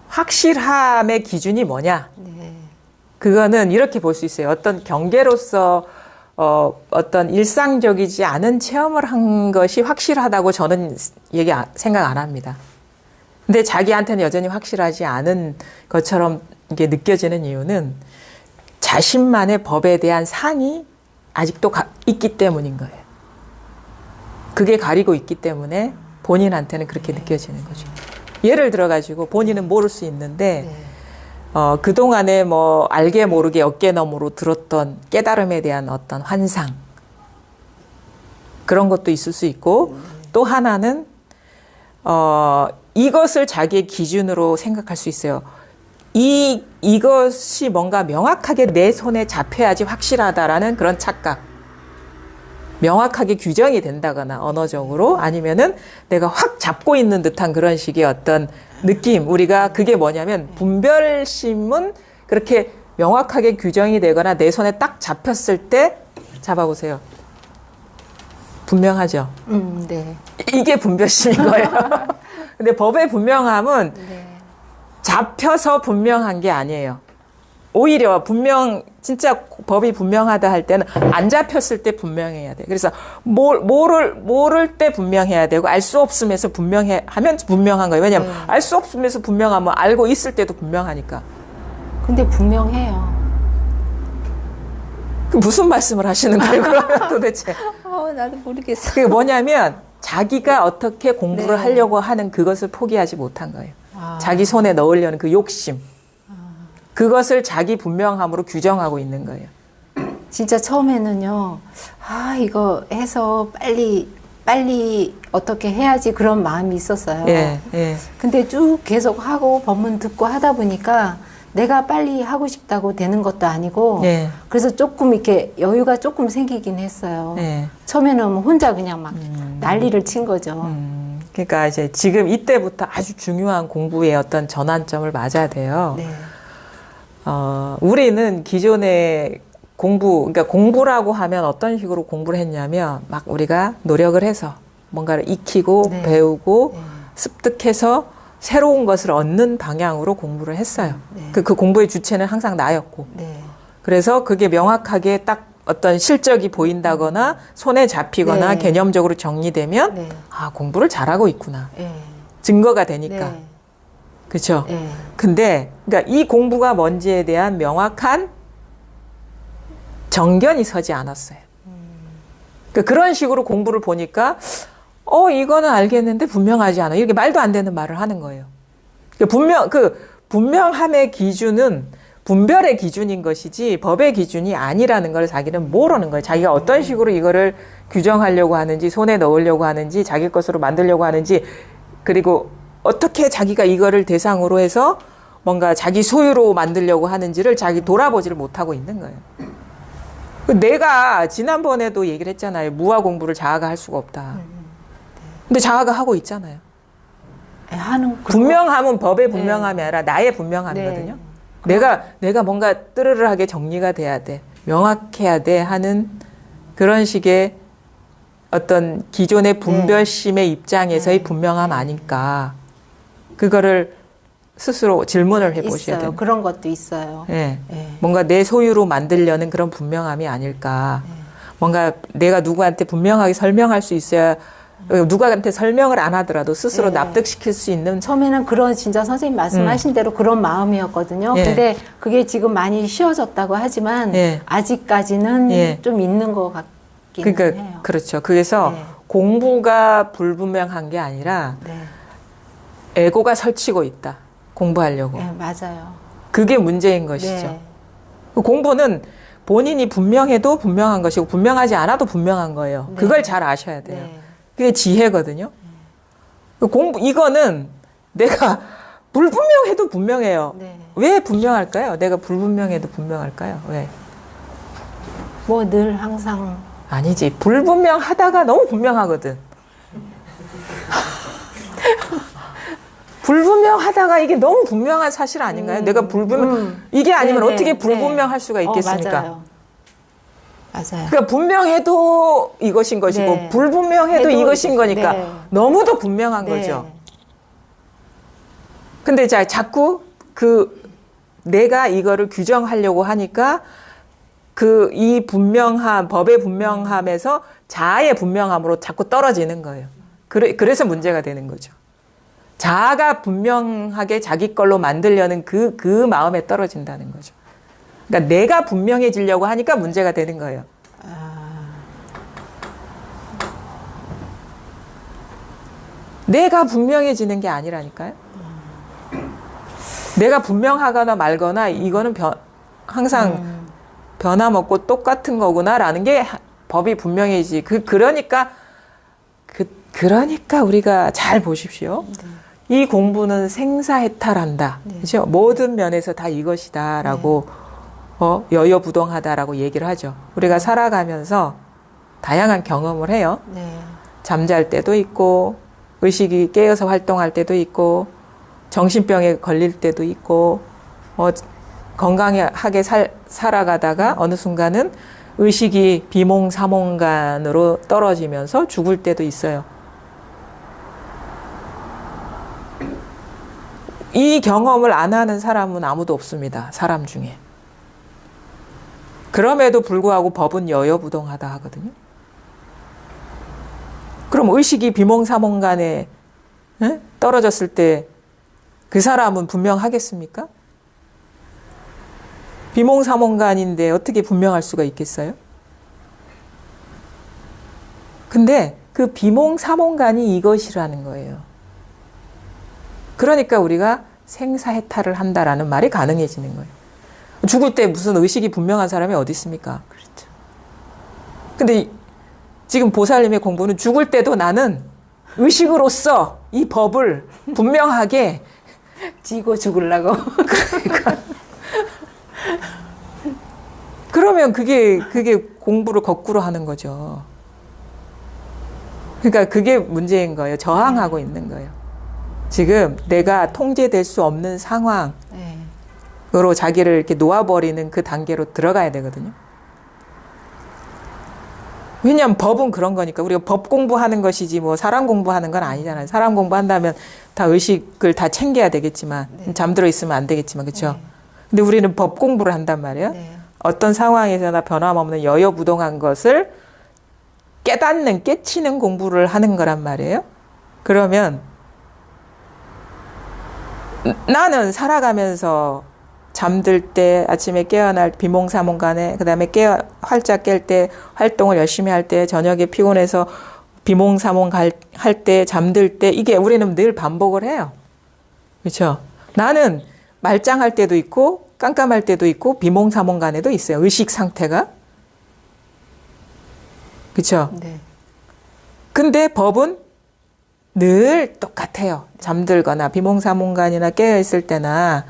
확실함의 기준이 뭐냐? 그거는 이렇게 볼 수 있어요. 어떤 경계로서 어떤 일상적이지 않은 체험을 한 것이 확실하다고 저는 생각 안 합니다. 근데 자기한테는 여전히 확실하지 않은 것처럼 이게 느껴지는 이유는 자신만의 법에 대한 상이 아직도 있기 때문인 거예요. 그게 가리고 있기 때문에 본인한테는 그렇게 느껴지는 거죠. 예를 들어가지고 본인은 모를 수 있는데 그동안에 알게 모르게 어깨너머로 들었던 깨달음에 대한 어떤 환상 그런 것도 있을 수 있고 또 하나는 이것을 자기의 기준으로 생각할 수 있어요. 이것이 뭔가 명확하게 내 손에 잡혀야지 확실하다라는 그런 착각. 명확하게 규정이 된다거나 언어적으로 아니면은 내가 확 잡고 있는 듯한 그런 식의 어떤 느낌. 우리가 그게 뭐냐면 분별심은 그렇게 명확하게 규정이 되거나 내 손에 딱 잡혔을 때 잡아보세요. 분명하죠? 네. 이게 분별심인 거예요. 근데 법의 분명함은 네. 잡혀서 분명한 게 아니에요. 오히려 진짜 법이 분명하다 할 때는 안 잡혔을 때 분명해야 돼. 그래서 모를 때 분명해야 되고 알 수 없음에서 하면 분명한 거예요. 왜냐하면 알 수 없음에서 분명하면 알고 있을 때도 분명하니까. 근데 분명해요. 그 무슨 말씀을 하시는 거예요, 그러면 도대체? 나도 모르겠어. 그게 뭐냐면 자기가 어떻게 공부를 네. 하려고 하는 그것을 포기하지 못한 거예요. 아. 자기 손에 넣으려는 그 욕심. 그것을 자기 분명함으로 규정하고 있는 거예요. 진짜 처음에는요, 이거 해서 빨리 어떻게 해야지 그런 마음이 있었어요. 예, 예. 근데 쭉 계속 하고 법문 듣고 하다 보니까 내가 빨리 하고 싶다고 되는 것도 아니고, 예. 그래서 조금 이렇게 여유가 조금 생기긴 했어요. 예. 처음에는 혼자 그냥 막 난리를 친 거죠. 그러니까 이제 지금 이때부터 아주 중요한 공부의 어떤 전환점을 맞아야 돼요. 네. 우리는 기존의 그러니까 공부라고 하면 어떤 식으로 공부를 했냐면 막 우리가 노력을 해서 뭔가를 익히고 네. 배우고 네. 습득해서 새로운 것을 얻는 방향으로 공부를 했어요. 네. 그 공부의 주체는 항상 나였고. 네. 그래서 그게 명확하게 딱 어떤 실적이 보인다거나 손에 잡히거나 네. 개념적으로 정리되면 네. 공부를 잘하고 있구나. 네. 증거가 되니까. 네. 그렇죠? 네. 근데 그러니까 이 공부가 뭔지에 대한 명확한 정견이 서지 않았어요. 그러니까 그런 식으로 공부를 보니까 이거는 알겠는데 분명하지 않아. 이렇게 말도 안 되는 말을 하는 거예요. 그러니까 분명함의 기준은 분별의 기준인 것이지 법의 기준이 아니라는 걸 자기는 모르는 거예요. 자기가 어떤 식으로 이거를 규정하려고 하는지, 손에 넣으려고 하는지, 자기 것으로 만들려고 하는지, 그리고 어떻게 자기가 이거를 대상으로 해서 뭔가 자기 소유로 만들려고 하는지를 자기 돌아보지를 못하고 있는 거예요. 내가 지난번에도 얘기를 했잖아요. 무아 공부를 자아가 할 수가 없다. 근데 자아가 하고 있잖아요. 분명함은 법의 분명함이 아니라 나의 분명함이거든요. 내가 뭔가 뜨르르하게 정리가 돼야 돼. 명확해야 돼 하는 그런 식의 어떤 기존의 분별심의 입장에서의 분명함 아닐까. 그거를 스스로 질문을 해보셔야 돼요. 그런 것도 있어요. 네. 뭔가 내 소유로 만들려는 그런 분명함이 아닐까. 뭔가 내가 누구한테 분명하게 설명할 수 있어야 누구한테 설명을 안 하더라도 스스로 납득시킬 수 있는. 처음에는 그런 진짜 선생님 말씀하신 대로 그런 마음이었거든요. 근데 그게 지금 많이 쉬워졌다고 하지만 아직까지는 좀 있는 것 같기는 해요. 그렇죠. 그래서 공부가 불분명한 게 아니라 에고가 설치고 있다. 공부하려고. 네, 맞아요. 그게 문제인 것이죠. 공부는 본인이 분명해도 분명한 것이고 분명하지 않아도 분명한 거예요. 그걸 잘 아셔야 돼요. 그게 지혜거든요. 이거는 내가 불분명해도 분명해요. 왜 분명할까요? 내가 불분명해도 분명할까요? 왜? 뭐 늘 항상. 아니지. 불분명하다가 너무 분명하거든. 불분명하다가 이게 너무 분명한 사실 아닌가요? 내가 이게 아니면 어떻게 불분명할 수가 있겠습니까? 맞아요. 그러니까 분명해도 이것인 것이고 불분명해도 이것인 거니까 너무도 분명한 거죠. 근데 자꾸 내가 이거를 규정하려고 하니까 이 분명함, 법의 분명함에서 자아의 분명함으로 자꾸 떨어지는 거예요. 그래서 문제가 되는 거죠. 자아가 분명하게 자기 걸로 만들려는 그 마음에 떨어진다는 거죠. 그러니까 내가 분명해지려고 하니까 문제가 되는 거예요. 내가 분명해지는 게 아니라니까요. 내가 분명하거나 말거나 이거는 항상 변함없고 똑같은 거구나라는 게 법이 분명해지지. 그러니까 우리가 잘 보십시오. 이 공부는 생사해탈한다. 네. 그렇죠? 모든 면에서 다 이것이다라고 여여부동하다라고 얘기를 하죠. 우리가 살아가면서 다양한 경험을 해요. 네. 잠잘 때도 있고 의식이 깨어서 활동할 때도 있고 정신병에 걸릴 때도 있고 건강하게 살아가다가 어느 순간은 의식이 비몽사몽간으로 떨어지면서 죽을 때도 있어요. 이 경험을 안 하는 사람은 아무도 없습니다. 사람 중에. 그럼에도 불구하고 법은 여여부동하다 하거든요. 그럼 의식이 비몽사몽간에 떨어졌을 때 그 사람은 분명하겠습니까? 비몽사몽간인데 어떻게 분명할 수가 있겠어요? 근데 그 비몽사몽간이 이것이라는 거예요. 그러니까 우리가 생사해탈을 한다라는 말이 가능해지는 거예요. 죽을 때 무슨 의식이 분명한 사람이 어디 있습니까? 그렇죠. 근데 지금 보살님의 공부는 죽을 때도 나는 의식으로서 이 법을 분명하게 지고 죽으려고. 그러면 그게 공부를 거꾸로 하는 거죠. 그러니까 그게 문제인 거예요. 저항하고 있는 거예요. 지금 내가 통제될 수 없는 상황으로 네. 자기를 이렇게 놓아버리는 그 단계로 들어가야 되거든요. 왜냐하면 법은 그런 거니까. 우리가 법 공부하는 것이지 뭐 사람 공부하는 건 아니잖아요. 사람 공부한다면 다 의식을 다 챙겨야 되겠지만 네. 잠들어 있으면 안 되겠지만 그렇죠. 네. 근데 우리는 법 공부를 한단 말이에요. 네. 어떤 상황에서나 변함없는 여여부동한 것을 깨치는 공부를 하는 거란 말이에요. 그러면 나는 살아가면서 잠들 때, 아침에 깨어날 비몽사몽간에, 그 다음에 활짝 깰 때, 활동을 열심히 할 때, 저녁에 피곤해서 비몽사몽 할 때, 잠들 때, 이게 우리는 늘 반복을 해요. 그렇죠? 나는 말짱할 때도 있고, 깜깜할 때도 있고, 비몽사몽간에도 있어요. 의식 상태가. 그렇죠? 네. 근데 법은 늘 똑같아요. 잠들거나 비몽사몽간이나 깨어있을 때나.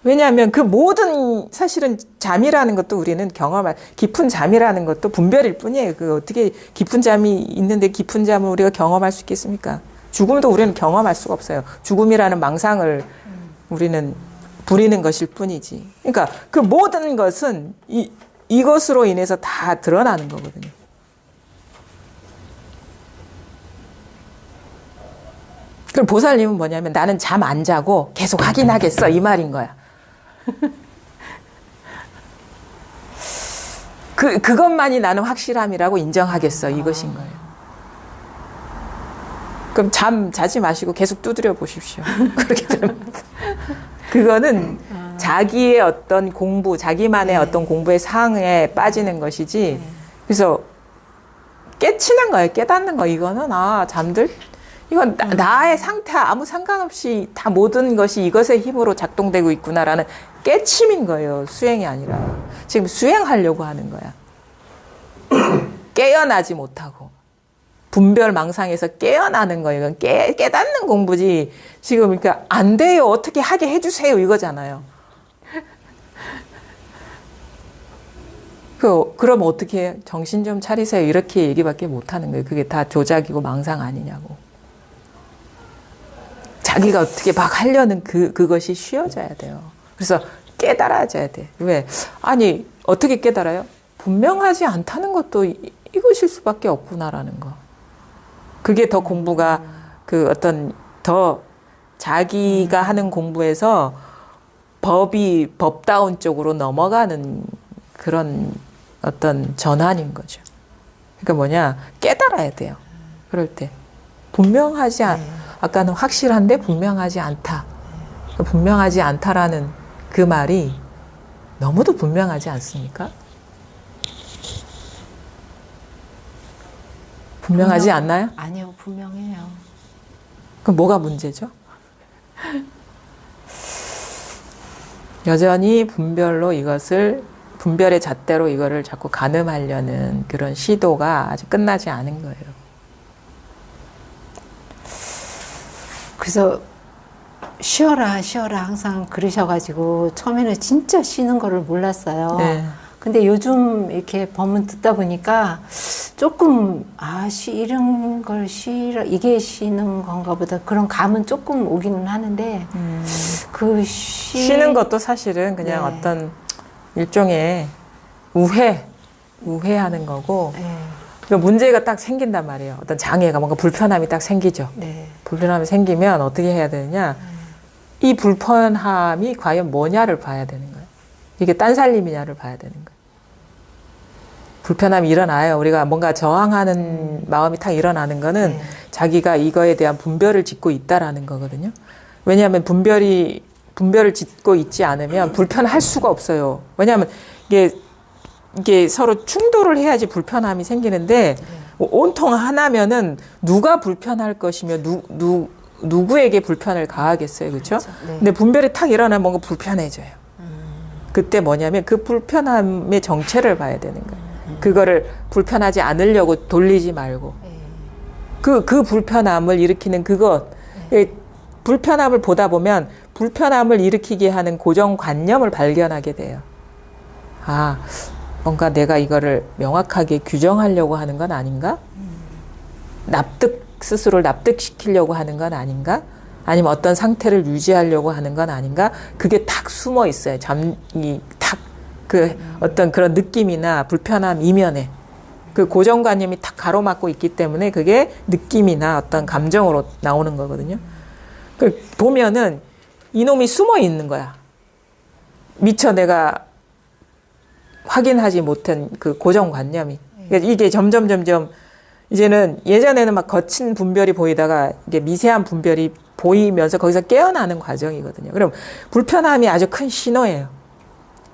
왜냐하면 그 모든 사실은 잠이라는 것도 우리는 경험할, 깊은 잠이라는 것도 분별일 뿐이에요. 그 어떻게 깊은 잠이 있는데 깊은 잠을 우리가 경험할 수 있겠습니까? 죽음도 우리는 경험할 수가 없어요. 죽음이라는 망상을 우리는 부리는 것일 뿐이지. 그러니까 그 모든 것은 이것으로 인해서 다 드러나는 거거든요. 그럼 보살님은 뭐냐면 나는 잠 안 자고 계속 확인하겠어 이 말인 거야. 그것만이 나는 확실함이라고 인정하겠어 이것인 거예요. 그럼 자지 마시고 계속 두드려 보십시오. 그렇게 되면 그거는 자기의 어떤 공부, 자기만의 어떤 공부의 상에 빠지는 것이지. 그래서 깨치는 거예요. 깨닫는 거. 이거는 잠들. 이건 나의 상태 아무 상관없이 다 모든 것이 이것의 힘으로 작동되고 있구나라는 깨침인 거예요. 수행이 아니라. 지금 수행하려고 하는 거야. 깨어나지 못하고. 분별 망상에서 깨어나는 거예요. 이건 깨닫는 공부지. 지금 그러니까 안 돼요. 어떻게 하게 해주세요. 이거잖아요. 그럼 어떻게 해요? 정신 좀 차리세요. 이렇게 얘기밖에 못하는 거예요. 그게 다 조작이고 망상 아니냐고. 자기가 어떻게 막 하려는 그것이 쉬어져야 돼요. 그래서 깨달아져야 돼. 왜? 아니, 어떻게 깨달아요? 분명하지 않다는 것도 이것일 수밖에 없구나라는 거. 그게 더 공부가 어떤 더 자기가 하는 공부에서 법다운 쪽으로 넘어가는 그런 어떤 전환인 거죠. 그러니까 뭐냐? 깨달아야 돼요. 그럴 때. 분명하지 아까는 확실한데 분명하지 않다. 분명하지 않다라는 그 말이 너무도 분명하지 않습니까? 분명하지 않나요? 아니요, 분명해요. 그럼 뭐가 문제죠? 여전히 분별의 잣대로 이거를 자꾸 가늠하려는 그런 시도가 아직 끝나지 않은 거예요. 그래서 쉬어라, 쉬어라 항상 그러셔가지고 처음에는 진짜 쉬는 거를 몰랐어요. 네. 근데 요즘 이렇게 법문 듣다 보니까 조금 이런 걸 쉬라 이게 쉬는 건가 보다 그런 감은 조금 오기는 하는데 쉬는 것도 사실은 그냥 네. 어떤 일종의 우회하는 거고 네. 그 문제가 딱 생긴단 말이에요. 어떤 장애가 뭔가 불편함이 딱 생기죠. 네. 불편함이 생기면 어떻게 해야 되느냐? 이 불편함이 과연 뭐냐를 봐야 되는 거예요. 이게 딴살림이냐를 봐야 되는 거예요. 불편함이 일어나요. 우리가 뭔가 저항하는 마음이 탁 일어나는 거는 네. 자기가 이거에 대한 분별을 짓고 있다라는 거거든요. 왜냐하면 분별을 짓고 있지 않으면 불편할 수가 없어요. 왜냐하면 이게 서로 충돌을 해야지 불편함이 생기는데 온통 하나면은 누가 불편할 것이며 누구에게 불편을 가하겠어요. 그렇죠? 네. 근데 분별이 탁 일어나면 뭔가 불편해져요. 그때 뭐냐면 그 불편함의 정체를 봐야 되는 거예요. 그거를 불편하지 않으려고 돌리지 말고 그 불편함을 일으키는 그것 불편함을 보다 보면 불편함을 일으키게 하는 고정관념을 발견하게 돼요. 뭔가 내가 이거를 명확하게 규정하려고 하는 건 아닌가? 스스로를 납득시키려고 하는 건 아닌가? 아니면 어떤 상태를 유지하려고 하는 건 아닌가? 그게 탁 숨어 있어요. 어떤 그런 느낌이나 불편함 이면에. 그 고정관념이 탁 가로막고 있기 때문에 그게 느낌이나 어떤 감정으로 나오는 거거든요. 보면은 이놈이 숨어 있는 거야. 미처 내가 확인하지 못한 그 고정관념이. 그러니까 이게 점점 이제는 예전에는 막 거친 분별이 보이다가 이게 미세한 분별이 보이면서 거기서 깨어나는 과정이거든요. 그럼 불편함이 아주 큰 신호예요.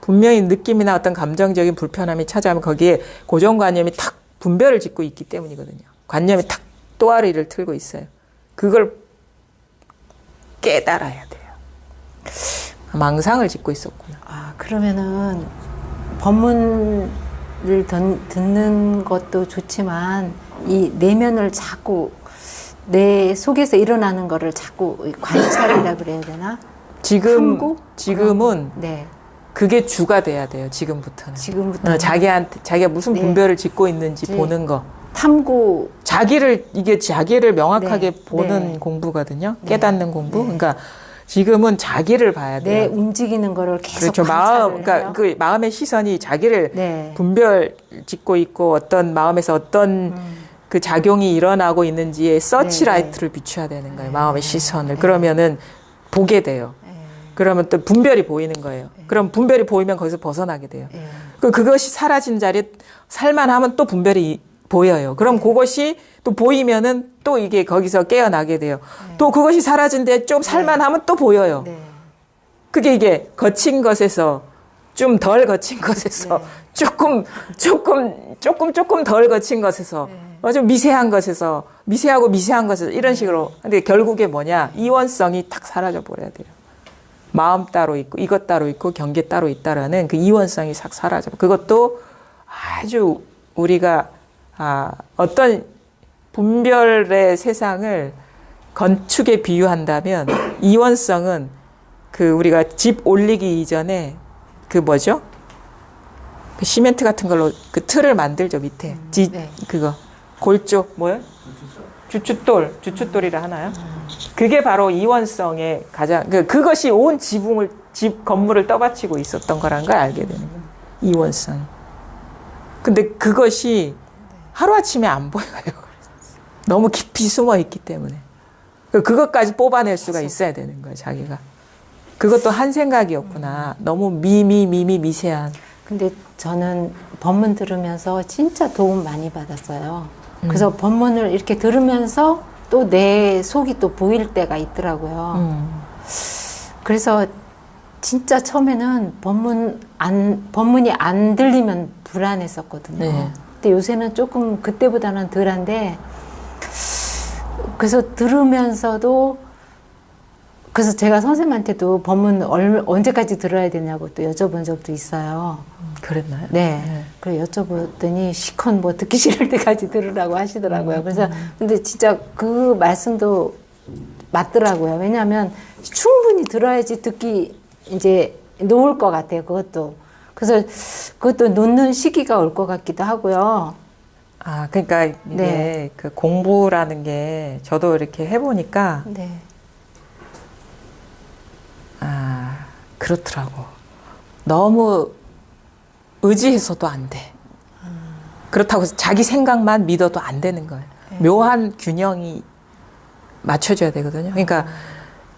분명히 느낌이나 어떤 감정적인 불편함이 찾아오면 거기에 고정관념이 탁 분별을 짓고 있기 때문이거든요. 관념이 탁 또아리를 틀고 있어요. 그걸 깨달아야 돼요. 망상을 짓고 있었구나. 그러면은 법문을 듣는 것도 좋지만 이 내면을 자꾸 내 속에서 일어나는 거를 자꾸 관찰이라 그래야 되나? 지금은 네. 그게 주가 돼야 돼요. 지금부터는. 자기가 무슨 네. 분별을 짓고 있는지 보는 거. 탐구. 자기를 명확하게 네. 보는 네. 공부거든요. 네. 깨닫는 공부. 네. 그러니까 지금은 자기를 봐야 돼요. 내 움직이는 거를 계속 그렇죠. 관찰을 해요. 그 마음의 시선이 자기를 네. 분별 짓고 있고 어떤 마음에서 어떤 그 작용이 일어나고 있는지에 서치라이트를 비춰야 되는 거예요. 마음의 시선을. 그러면은 보게 돼요. 그러면 또 분별이 보이는 거예요. 그럼 분별이 보이면 거기서 벗어나게 돼요. 그것이 사라진 자리에 살만하면 또 분별이 보여요. 그럼 그것이 또 보이면은 또 이게 거기서 깨어나게 돼요. 또 그것이 사라진데 좀 살만하면 또 보여요. 그게 이게 거친 것에서 좀 덜 거친 것에서 조금 덜 거친 것에서 좀 미세한 것에서 미세한 것에서 이런 식으로. 근데 결국에 뭐냐? 이원성이 탁 사라져 버려야 돼요. 마음 따로 있고 이것 따로 있고 경계 따로 있다라는 그 이원성이 싹 사라져. 그것도 아주 우리가 어떤 분별의 세상을 건축에 비유한다면 이원성은 그 우리가 집 올리기 이전에 그 뭐죠? 그 시멘트 같은 걸로 그 틀을 만들죠 밑에. 그거 골조 뭐요? 주춧돌이라 하나요? 그게 바로 이원성의 가장 그것이 온 집 건물을 떠받치고 있었던 거라는 걸 알게 되는 거예요. 이원성. 근데 그것이 하루아침에 안 보여요. 너무 깊이 숨어 있기 때문에. 그것까지 뽑아낼 수가 있어야 되는 거예요, 자기가. 그것도 한 생각이었구나. 너무 미세한. 근데 저는 법문 들으면서 진짜 도움 많이 받았어요. 그래서 법문을 이렇게 들으면서 또 내 속이 또 보일 때가 있더라고요. 그래서 진짜 처음에는 법문이 안 들리면 불안했었거든요. 네. 근데 요새는 조금 그때보다는 덜한데, 그래서 들으면서도, 그래서 제가 선생님한테도 법문 언제까지 들어야 되냐고 또 여쭤본 적도 있어요. 그랬나요? 네. 그래 여쭤봤더니 시컨 뭐 듣기 싫을 때까지 들으라고 하시더라고요. 그래서 근데 진짜 그 말씀도 맞더라고요. 왜냐하면 충분히 들어야지 듣기 이제 놓을 것 같아요. 그것도. 그래서 그것도 놓는 시기가 올 것 같기도 하고요. 아, 그러니까 이게 네. 그 공부라는 게 저도 이렇게 해보니까 네. 아, 그렇더라고. 너무 의지해서도 안 돼. 그렇다고 해서 자기 생각만 믿어도 안 되는 거예요. 묘한 균형이 맞춰져야 되거든요. 그러니까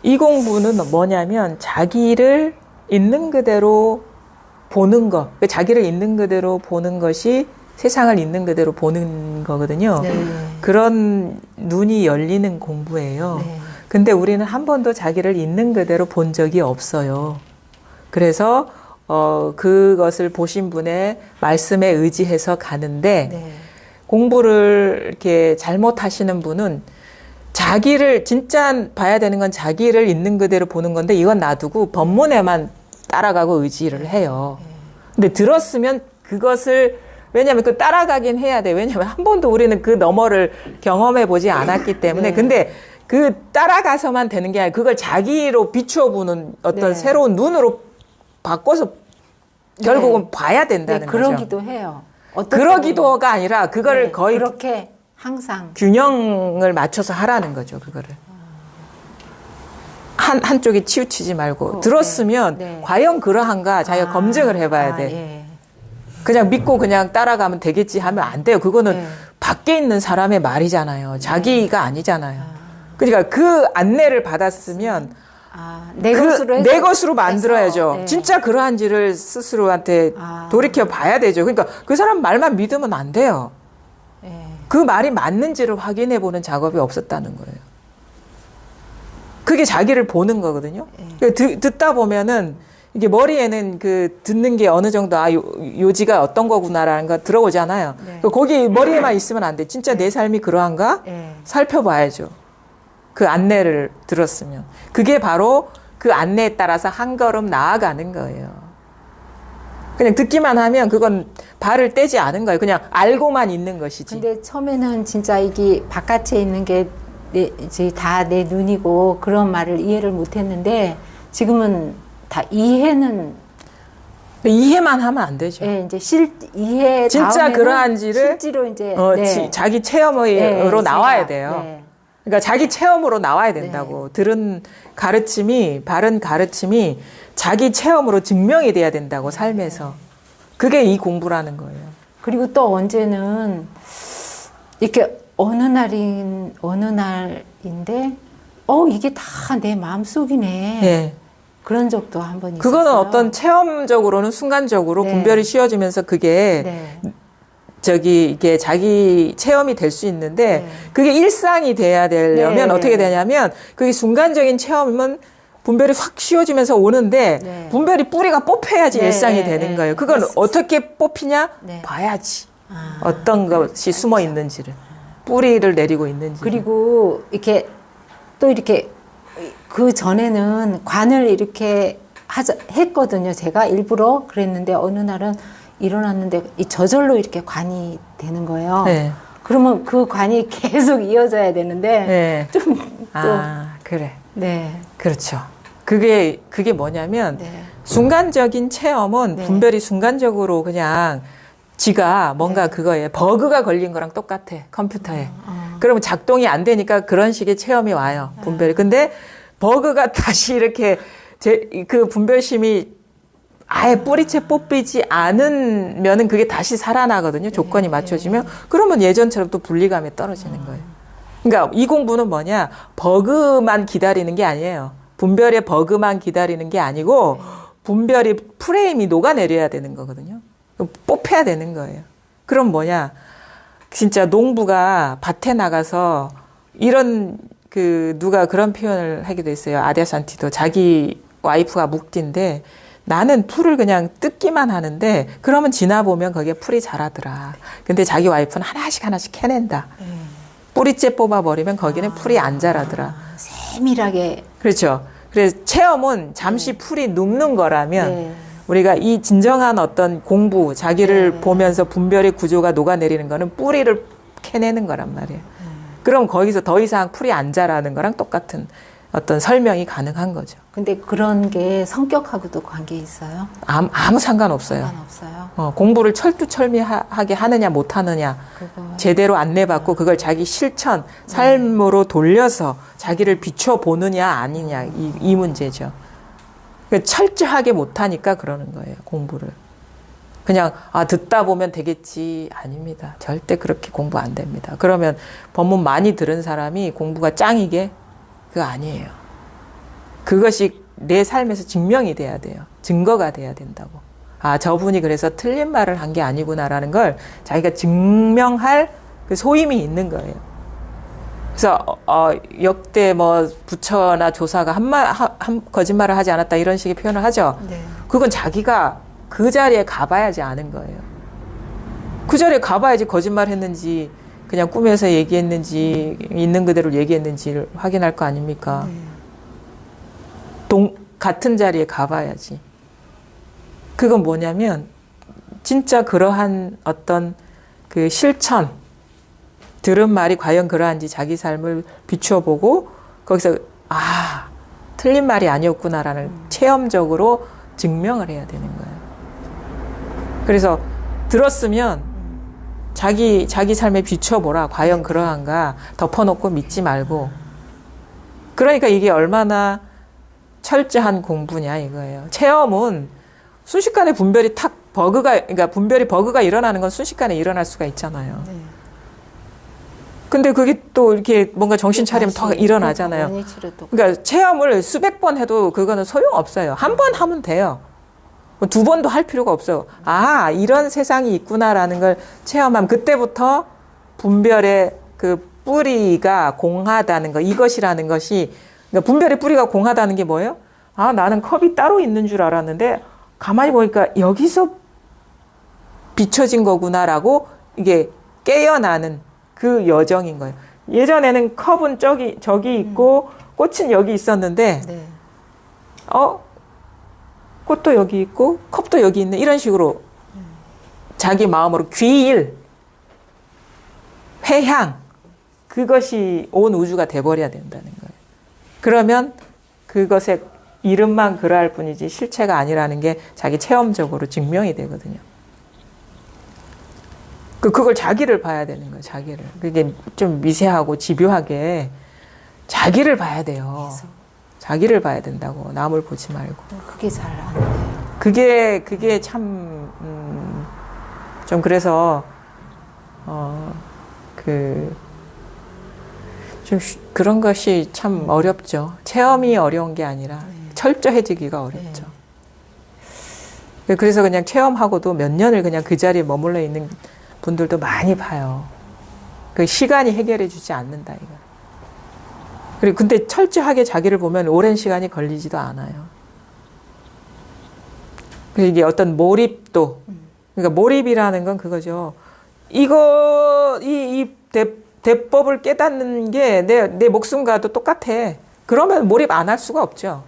이 공부는 뭐냐면 자기를 있는 그대로 보는 것, 자기를 있는 그대로 보는 것이 세상을 있는 그대로 보는 거거든요. 네. 그런 눈이 열리는 공부예요. 네. 근데 우리는 한 번도 자기를 있는 그대로 본 적이 없어요. 그래서 그것을 보신 분의 말씀에 의지해서 가는데 네. 공부를 이렇게 잘못하시는 분은 자기를 진짜 봐야 되는 건 자기를 있는 그대로 보는 건데 이건 놔두고 법문에만 따라가고 의지를 해요. 근데 들었으면 그것을 왜냐하면 그 따라가긴 해야 돼. 왜냐하면 한 번도 우리는 그 너머를 경험해 보지 않았기 때문에. 네. 근데 그 따라가서만 되는 게 아니라 그걸 자기로 비추어 보는 어떤 네. 새로운 눈으로 바꿔서 결국은 네. 봐야 된다는 네, 거죠. 그러기도 해요. 어떤 그러기도가 아니라 그걸 네, 거의 그렇게 항상 균형을 맞춰서 하라는 거죠, 그거를. 한쪽에 치우치지 말고. 들었으면 네. 네. 과연 그러한가 자기가 검증을 해봐야 돼. 예. 그냥 믿고 그냥 따라가면 되겠지 하면 안 돼요. 그거는 네. 밖에 있는 사람의 말이잖아요. 자기가 아니잖아요. 그러니까 그 안내를 받았으면 내 것으로 해서 내 것으로 만들어야죠. 네. 진짜 그러한지를 스스로한테 아. 돌이켜 봐야 되죠. 그러니까 그 사람 말만 믿으면 안 돼요. 예. 그 말이 맞는지를 확인해 보는 작업이 없었다는 거예요. 그게 자기를 보는 거거든요. 듣다 보면은 이게 머리에는 그 듣는 게 어느 정도 요지가 어떤 거구나라는 거 들어오잖아요. 네. 거기 머리에만 있으면 안 돼. 진짜 내 삶이 그러한가? 예. 살펴봐야죠. 그 안내를 들었으면. 그게 바로 그 안내에 따라서 한 걸음 나아가는 거예요. 그냥 듣기만 하면 그건 발을 떼지 않은 거예요. 그냥 알고만 있는 것이지. 근데 처음에는 진짜 이게 바깥에 있는 게 다 내 눈이고 그런 말을 이해를 못 했는데 지금은 다 이해는 이해만 하면 안 되죠. 예, 이제 이해 진짜 다음에는 그러한지를 실제로 이제 자기 체험으로 네, 나와야 제가, 돼요. 네. 그러니까 자기 체험으로 나와야 된다고. 들은 가르침이, 바른 가르침이 자기 체험으로 증명이 돼야 된다고, 삶에서. 그게 이 공부라는 거예요. 그리고 또 언제는 이렇게 어느 날인데 이게 다 내 마음속이네. 네. 그런 적도 한 번 있었어요. 그거는 어떤 체험적으로는 순간적으로 네. 분별이 씌워지면서 그게 네. 이게 자기 체험이 될 수 있는데 네. 그게 일상이 돼야 되려면 네. 어떻게 되냐면 그게 순간적인 체험이면 분별이 확 씌워지면서 오는데 네. 분별이 뿌리가 뽑혀야지 네. 일상이 네. 되는 네. 거예요. 그건 그래서- 어떻게 뽑히냐? 네. 봐야지. 아. 어떤 것이 숨어 있는지를. 뿌리를 내리고 있는지. 그리고 이렇게 또 이렇게 그 전에는 관을 이렇게 했거든요. 제가 일부러 그랬는데 어느 날은 일어났는데 저절로 이렇게 관이 되는 거예요. 네. 그러면 그 관이 계속 이어져야 되는데 네. 좀 또 그래. 네. 그렇죠. 그게 뭐냐면 네. 순간적인 체험은 네. 분별이 순간적으로 그냥 지가 뭔가 그거에 버그가 걸린 거랑 똑같아. 컴퓨터에. 그러면 작동이 안 되니까 그런 식의 체험이 와요. 분별이. 근데 버그가 다시 이렇게 그 분별심이 아예 뿌리채 뽑히지 않으면은 그게 다시 살아나거든요. 조건이 맞춰지면. 그러면 예전처럼 또 분리감이 떨어지는 거예요. 그러니까 이 공부는 뭐냐? 버그만 기다리는 게 아니에요. 분별의 버그만 기다리는 게 아니고 분별이 프레임이 녹아내려야 되는 거거든요. 뽑혀야 되는 거예요. 그럼 뭐냐? 진짜 농부가 밭에 나가서 이런 누가 그런 표현을 하기도 했어요. 아데산티도 자기 와이프가 묵디인데 나는 풀을 그냥 뜯기만 하는데 그러면 지나보면 거기에 풀이 자라더라. 근데 자기 와이프는 하나씩 캐낸다. 뿌리째 뽑아버리면 거기는 풀이 안 자라더라. 세밀하게. 그렇죠. 그래서 체험은 잠시 풀이 눕는 거라면 네. 우리가 이 진정한 어떤 공부, 자기를 보면서 분별의 구조가 녹아내리는 거는 뿌리를 캐내는 거란 말이에요. 그럼 거기서 더 이상 풀이 안 자라는 거랑 똑같은 어떤 설명이 가능한 거죠. 근데 그런 게 성격하고도 관계 있어요? 아무 상관없어요. 상관없어요. 공부를 철두철미하게 하느냐 못하느냐, 그거 제대로 안내받고 그걸 자기 실천, 삶으로 돌려서 자기를 비춰보느냐 아니냐, 이 문제죠. 그러니까 철저하게 못하니까 그러는 거예요, 공부를. 그냥 듣다 보면 되겠지. 아닙니다. 절대 그렇게 공부 안 됩니다. 그러면 법문 많이 들은 사람이 공부가 짱이게? 그거 아니에요. 그것이 내 삶에서 증명이 돼야 돼요. 증거가 돼야 된다고. 저분이 그래서 틀린 말을 한 게 아니구나라는 걸 자기가 증명할 그 소임이 있는 거예요. 그래서 역대 뭐 부처나 조사가 거짓말을 하지 않았다 이런 식의 표현을 하죠. 네. 그건 자기가 그 자리에 가봐야지 아는 거예요. 그 자리에 가봐야지 거짓말 했는지 그냥 꿈에서 얘기했는지 있는 그대로 얘기했는지를 확인할 거 아닙니까? 같은 자리에 가봐야지. 그건 뭐냐면 진짜 그러한 어떤 그 실천, 들은 말이 과연 그러한지 자기 삶을 비추어보고 거기서 틀린 말이 아니었구나라는 체험적으로 증명을 해야 되는 거예요. 그래서 들었으면 자기 삶에 비춰보라. 과연 그러한가. 덮어놓고 믿지 말고. 그러니까 이게 얼마나 철저한 공부냐 이거예요. 체험은 순식간에 그러니까 분별이 버그가 일어나는 건 순식간에 일어날 수가 있잖아요. 네. 근데 그게 또 이렇게 뭔가 정신 차리면 더 일어나잖아요. 그러니까 체험을 수백 번 해도 그거는 소용없어요. 한 번 하면 돼요. 두 번도 할 필요가 없어요. 이런 세상이 있구나라는 걸 체험하면 그때부터 분별의 그 뿌리가 공하다는 거, 이것이라는 것이, 그러니까 분별의 뿌리가 공하다는 게 뭐예요? 나는 컵이 따로 있는 줄 알았는데 가만히 보니까 여기서 비춰진 거구나라고 이게 깨어나는 그 여정인 거예요. 예전에는 컵은 저기 있고 꽃은 여기 있었는데 네. 꽃도 여기 있고 컵도 여기 있네 이런 식으로 자기 마음으로 귀일, 회향 그것이 온 우주가 돼버려야 된다는 거예요. 그러면 그것의 이름만 그러할 뿐이지 실체가 아니라는 게 자기 체험적으로 증명이 되거든요. 그걸 자기를 봐야 되는 거예요. 자기를. 그게 좀 미세하고 집요하게 자기를 봐야 돼요. 자기를 봐야 된다고. 남을 보지 말고. 그게 잘 안 돼요. 그게 참, 좀 그래서, 좀 그런 것이 참 어렵죠. 체험이 어려운 게 아니라 철저해지기가 어렵죠. 그래서 그냥 체험하고도 몇 년을 그냥 그 자리에 머물러 있는 분들도 많이 봐요. 그 시간이 해결해 주지 않는다, 이거. 그리고 근데 철저하게 자기를 보면 오랜 시간이 걸리지도 않아요. 이게 어떤 몰입도, 그러니까 몰입이라는 건 그거죠. 이 대법을 깨닫는 게 내 목숨과도 똑같아. 그러면 몰입 안 할 수가 없죠.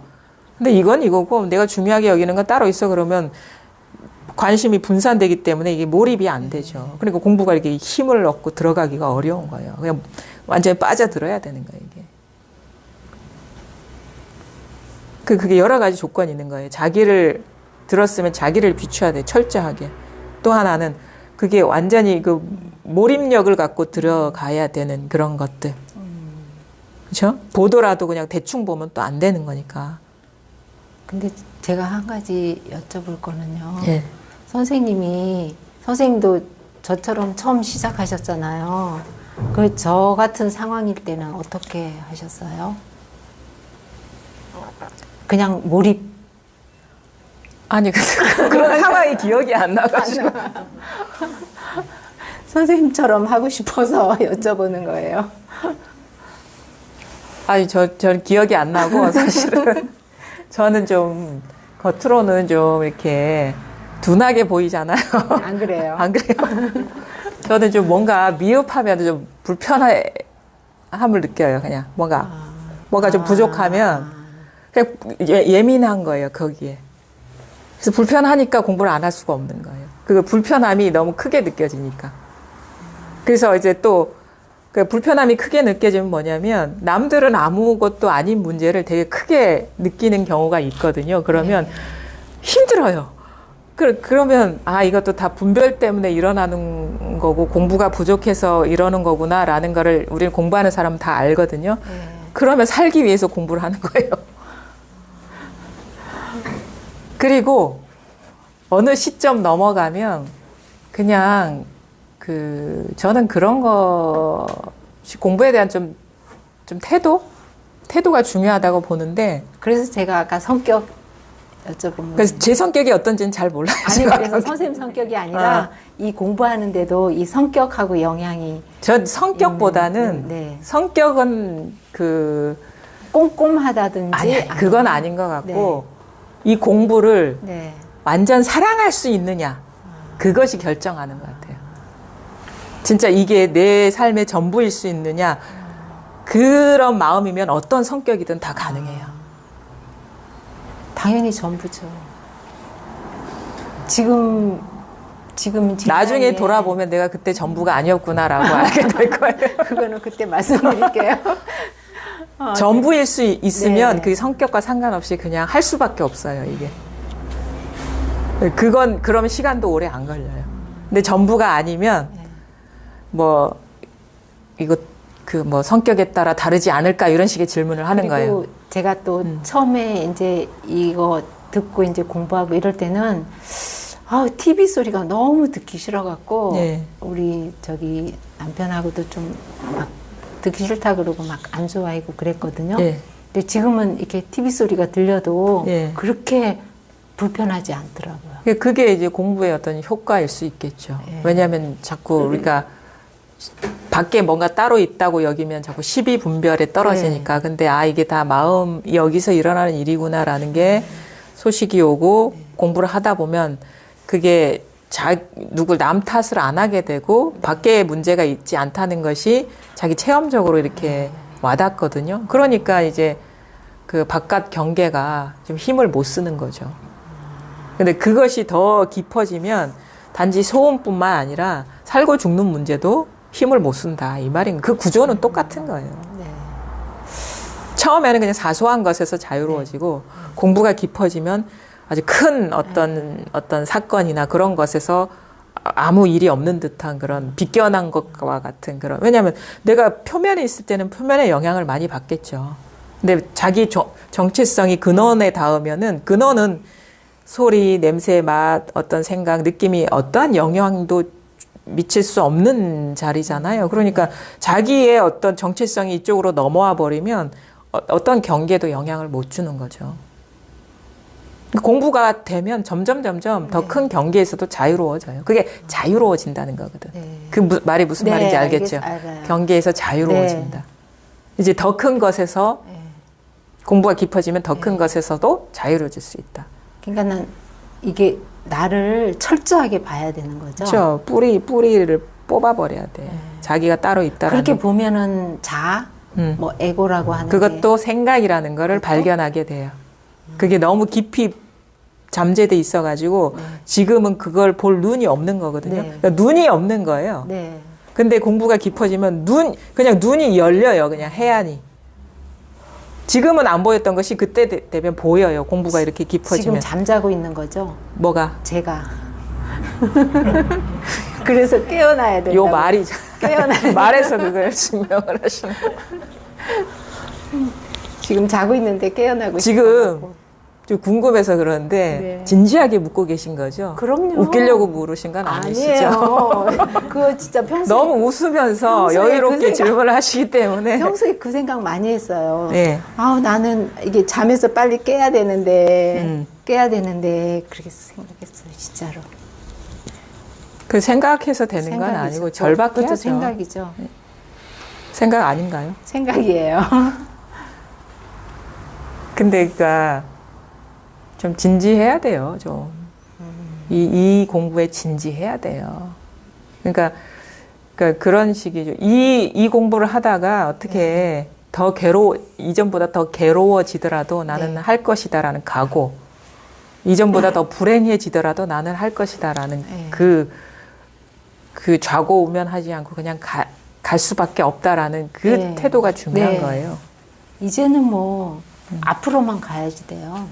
근데 이건 이거고 내가 중요하게 여기는 건 따로 있어 그러면 관심이 분산되기 때문에 이게 몰입이 안 되죠. 그러니까 공부가 이렇게 힘을 얻고 들어가기가 어려운 거예요. 그냥 완전히 빠져들어야 되는 거예요, 이게. 그게 여러 가지 조건이 있는 거예요. 자기를 들었으면 자기를 비춰야 돼, 철저하게. 또 하나는 그게 완전히 그 몰입력을 갖고 들어가야 되는 그런 것들. 그렇죠? 보더라도 그냥 대충 보면 또 안 되는 거니까. 근데 제가 한 가지 여쭤볼 거는요. 예. 선생님도 저처럼 처음 시작하셨잖아요. 저 같은 상황일 때는 어떻게 하셨어요? 그냥 몰입. 아니, 그런 상황이 기억이 안 나가지고. 선생님처럼 하고 싶어서 여쭤보는 거예요. 아니, 저는 기억이 안 나고, 사실은. 저는 좀, 겉으로는 좀 이렇게 둔하게 보이잖아요. 안 그래요? 안 그래요? 저는 좀 뭔가 미흡하면 좀 불편함을 느껴요, 그냥. 뭔가 좀 부족하면, 그냥 예민한 거예요, 거기에. 그래서 불편하니까 공부를 안 할 수가 없는 거예요. 그 불편함이 너무 크게 느껴지니까. 그래서 이제 또 그 불편함이 크게 느껴지면 뭐냐면 남들은 아무것도 아닌 문제를 되게 크게 느끼는 경우가 있거든요. 그러면 힘들어요. 그러면 이것도 다 분별 때문에 일어나는 거고 공부가 부족해서 이러는 거구나라는 거를 우리는 공부하는 사람은 다 알거든요. 그러면 살기 위해서 공부를 하는 거예요. 그리고 어느 시점 넘어가면 그냥 저는 그런 거 공부에 대한 좀 태도가 중요하다고 보는데. 그래서 제가 아까 성격 여쭤본 그래서 제 성격이 어떤지는 잘 몰라요. 아니, 그래서 선생님 성격이 아니라 이 공부하는데도 이 성격하고 영향이. 전 성격보다는 성격은 꼼꼼하다든지 그건 아닌 것 같고 이 공부를 완전 사랑할 수 있느냐 그것이 결정하는 것 같아요. 진짜 이게 내 삶의 전부일 수 있느냐 그런 마음이면 어떤 성격이든 다 가능해요. 당연히 전부죠. 지금 나중에 돌아보면 내가 그때 전부가 아니었구나라고 알게 될 거예요. 그거는 그때 말씀드릴게요. 전부일 수 있으면 그 성격과 상관없이 그냥 할 수밖에 없어요, 이게. 그러면 시간도 오래 안 걸려요. 근데 전부가 아니면 성격에 따라 다르지 않을까 이런 식의 질문을 하는 거예요. 그리고 제가 또 처음에 이제 이거 듣고 이제 공부하고 이럴 때는 TV 소리가 너무 듣기 싫어갖고 우리 남편하고도 좀 막 듣기 싫다 그러고 막 안 좋아하고 그랬거든요. 근데 지금은 이렇게 TV 소리가 들려도 그렇게 불편하지 않더라고요. 그게 이제 공부의 어떤 효과일 수 있겠죠. 왜냐하면 자꾸 우리가 밖에 뭔가 따로 있다고 여기면 자꾸 시비 분별에 떨어지니까. 근데 이게 다 여기서 일어나는 일이구나라는 게 소식이 오고 공부를 하다 보면 그게 누굴 남 탓을 안 하게 되고 밖에 문제가 있지 않다는 것이 자기 체험적으로 이렇게 와닿거든요. 그러니까 이제 그 바깥 경계가 좀 힘을 못 쓰는 거죠. 근데 그것이 더 깊어지면 단지 소음뿐만 아니라 살고 죽는 문제도 힘을 못 쓴다 이 말인. 그 구조는 똑같은 거예요. 처음에는 그냥 사소한 것에서 자유로워지고 공부가 깊어지면 아주 큰 어떤 사건이나 그런 것에서 아무 일이 없는 듯한 그런 비껴난 것과 같은 그런. 왜냐하면 내가 표면에 있을 때는 표면의 영향을 많이 받겠죠. 근데 자기 정체성이 근원에 닿으면은 근원은 소리, 냄새, 맛, 어떤 생각, 느낌이 어떠한 영향도 미칠 수 없는 자리잖아요. 그러니까 자기의 어떤 정체성이 이쪽으로 넘어와 버리면 어떤 경계도 영향을 못 주는 거죠. 공부가 되면 점점 더 큰 경계에서도 자유로워져요. 그게 자유로워진다는 거거든. 그 말이 무슨 말인지 알겠죠? 경계에서 자유로워진다. 이제 더 큰 것에서 공부가 깊어지면 더 큰 것에서도 자유로워질 수 있다. 그러니까는 이게 나를 철저하게 봐야 되는 거죠. 그렇죠. 뿌리를 뽑아버려야 돼. 자기가 따로 있다라는. 그렇게 보면은 에고라고 하는 그것도 생각이라는 거를 발견하게 돼요. 그게 너무 깊이 잠재돼 있어가지고 지금은 그걸 볼 눈이 없는 거거든요. 그러니까 눈이 없는 거예요. 근데 공부가 깊어지면 그냥 눈이 열려요. 그냥 해안이. 지금은 안 보였던 것이 그때 되면 보여요. 공부가 이렇게 깊어지면. 지금 잠자고 있는 거죠? 뭐가? 제가. 그래서 깨어나야 된다고. 요 말이 깨어나야 말에서 그걸 증명을 하시는. 지금 자고 있는데 깨어나고 지금 좀 궁금해서 그러는데 진지하게 묻고 계신 거죠? 그럼요. 웃기려고 물으신 건 아니시죠? 아니에요. 그거 진짜 평소에 너무 웃으면서 여유롭게 질문을 하시기 때문에 평소에 그 생각 많이 했어요. 나는 이게 잠에서 빨리 깨야 되는데 그렇게 생각했어요. 진짜로. 그 생각해서 되는 생각이죠. 건 아니고 절박해야죠. 생각이죠. 생각 아닌가요? 생각이에요. 근데 그러니까 좀 진지해야 돼요. 좀. 이 공부에 진지해야 돼요. 그러니까 그런 식이죠. 이 공부를 하다가 어떻게 이전보다 더 괴로워지더라도 나는 할 것이다라는 각오. 이전보다 더 불행해지더라도 나는 할 것이다라는 그 좌고우면하지 않고 그냥 갈 수밖에 없다라는 그 네. 태도가 중요한 네. 거예요. 이제는 뭐 앞으로만 가야지 돼요.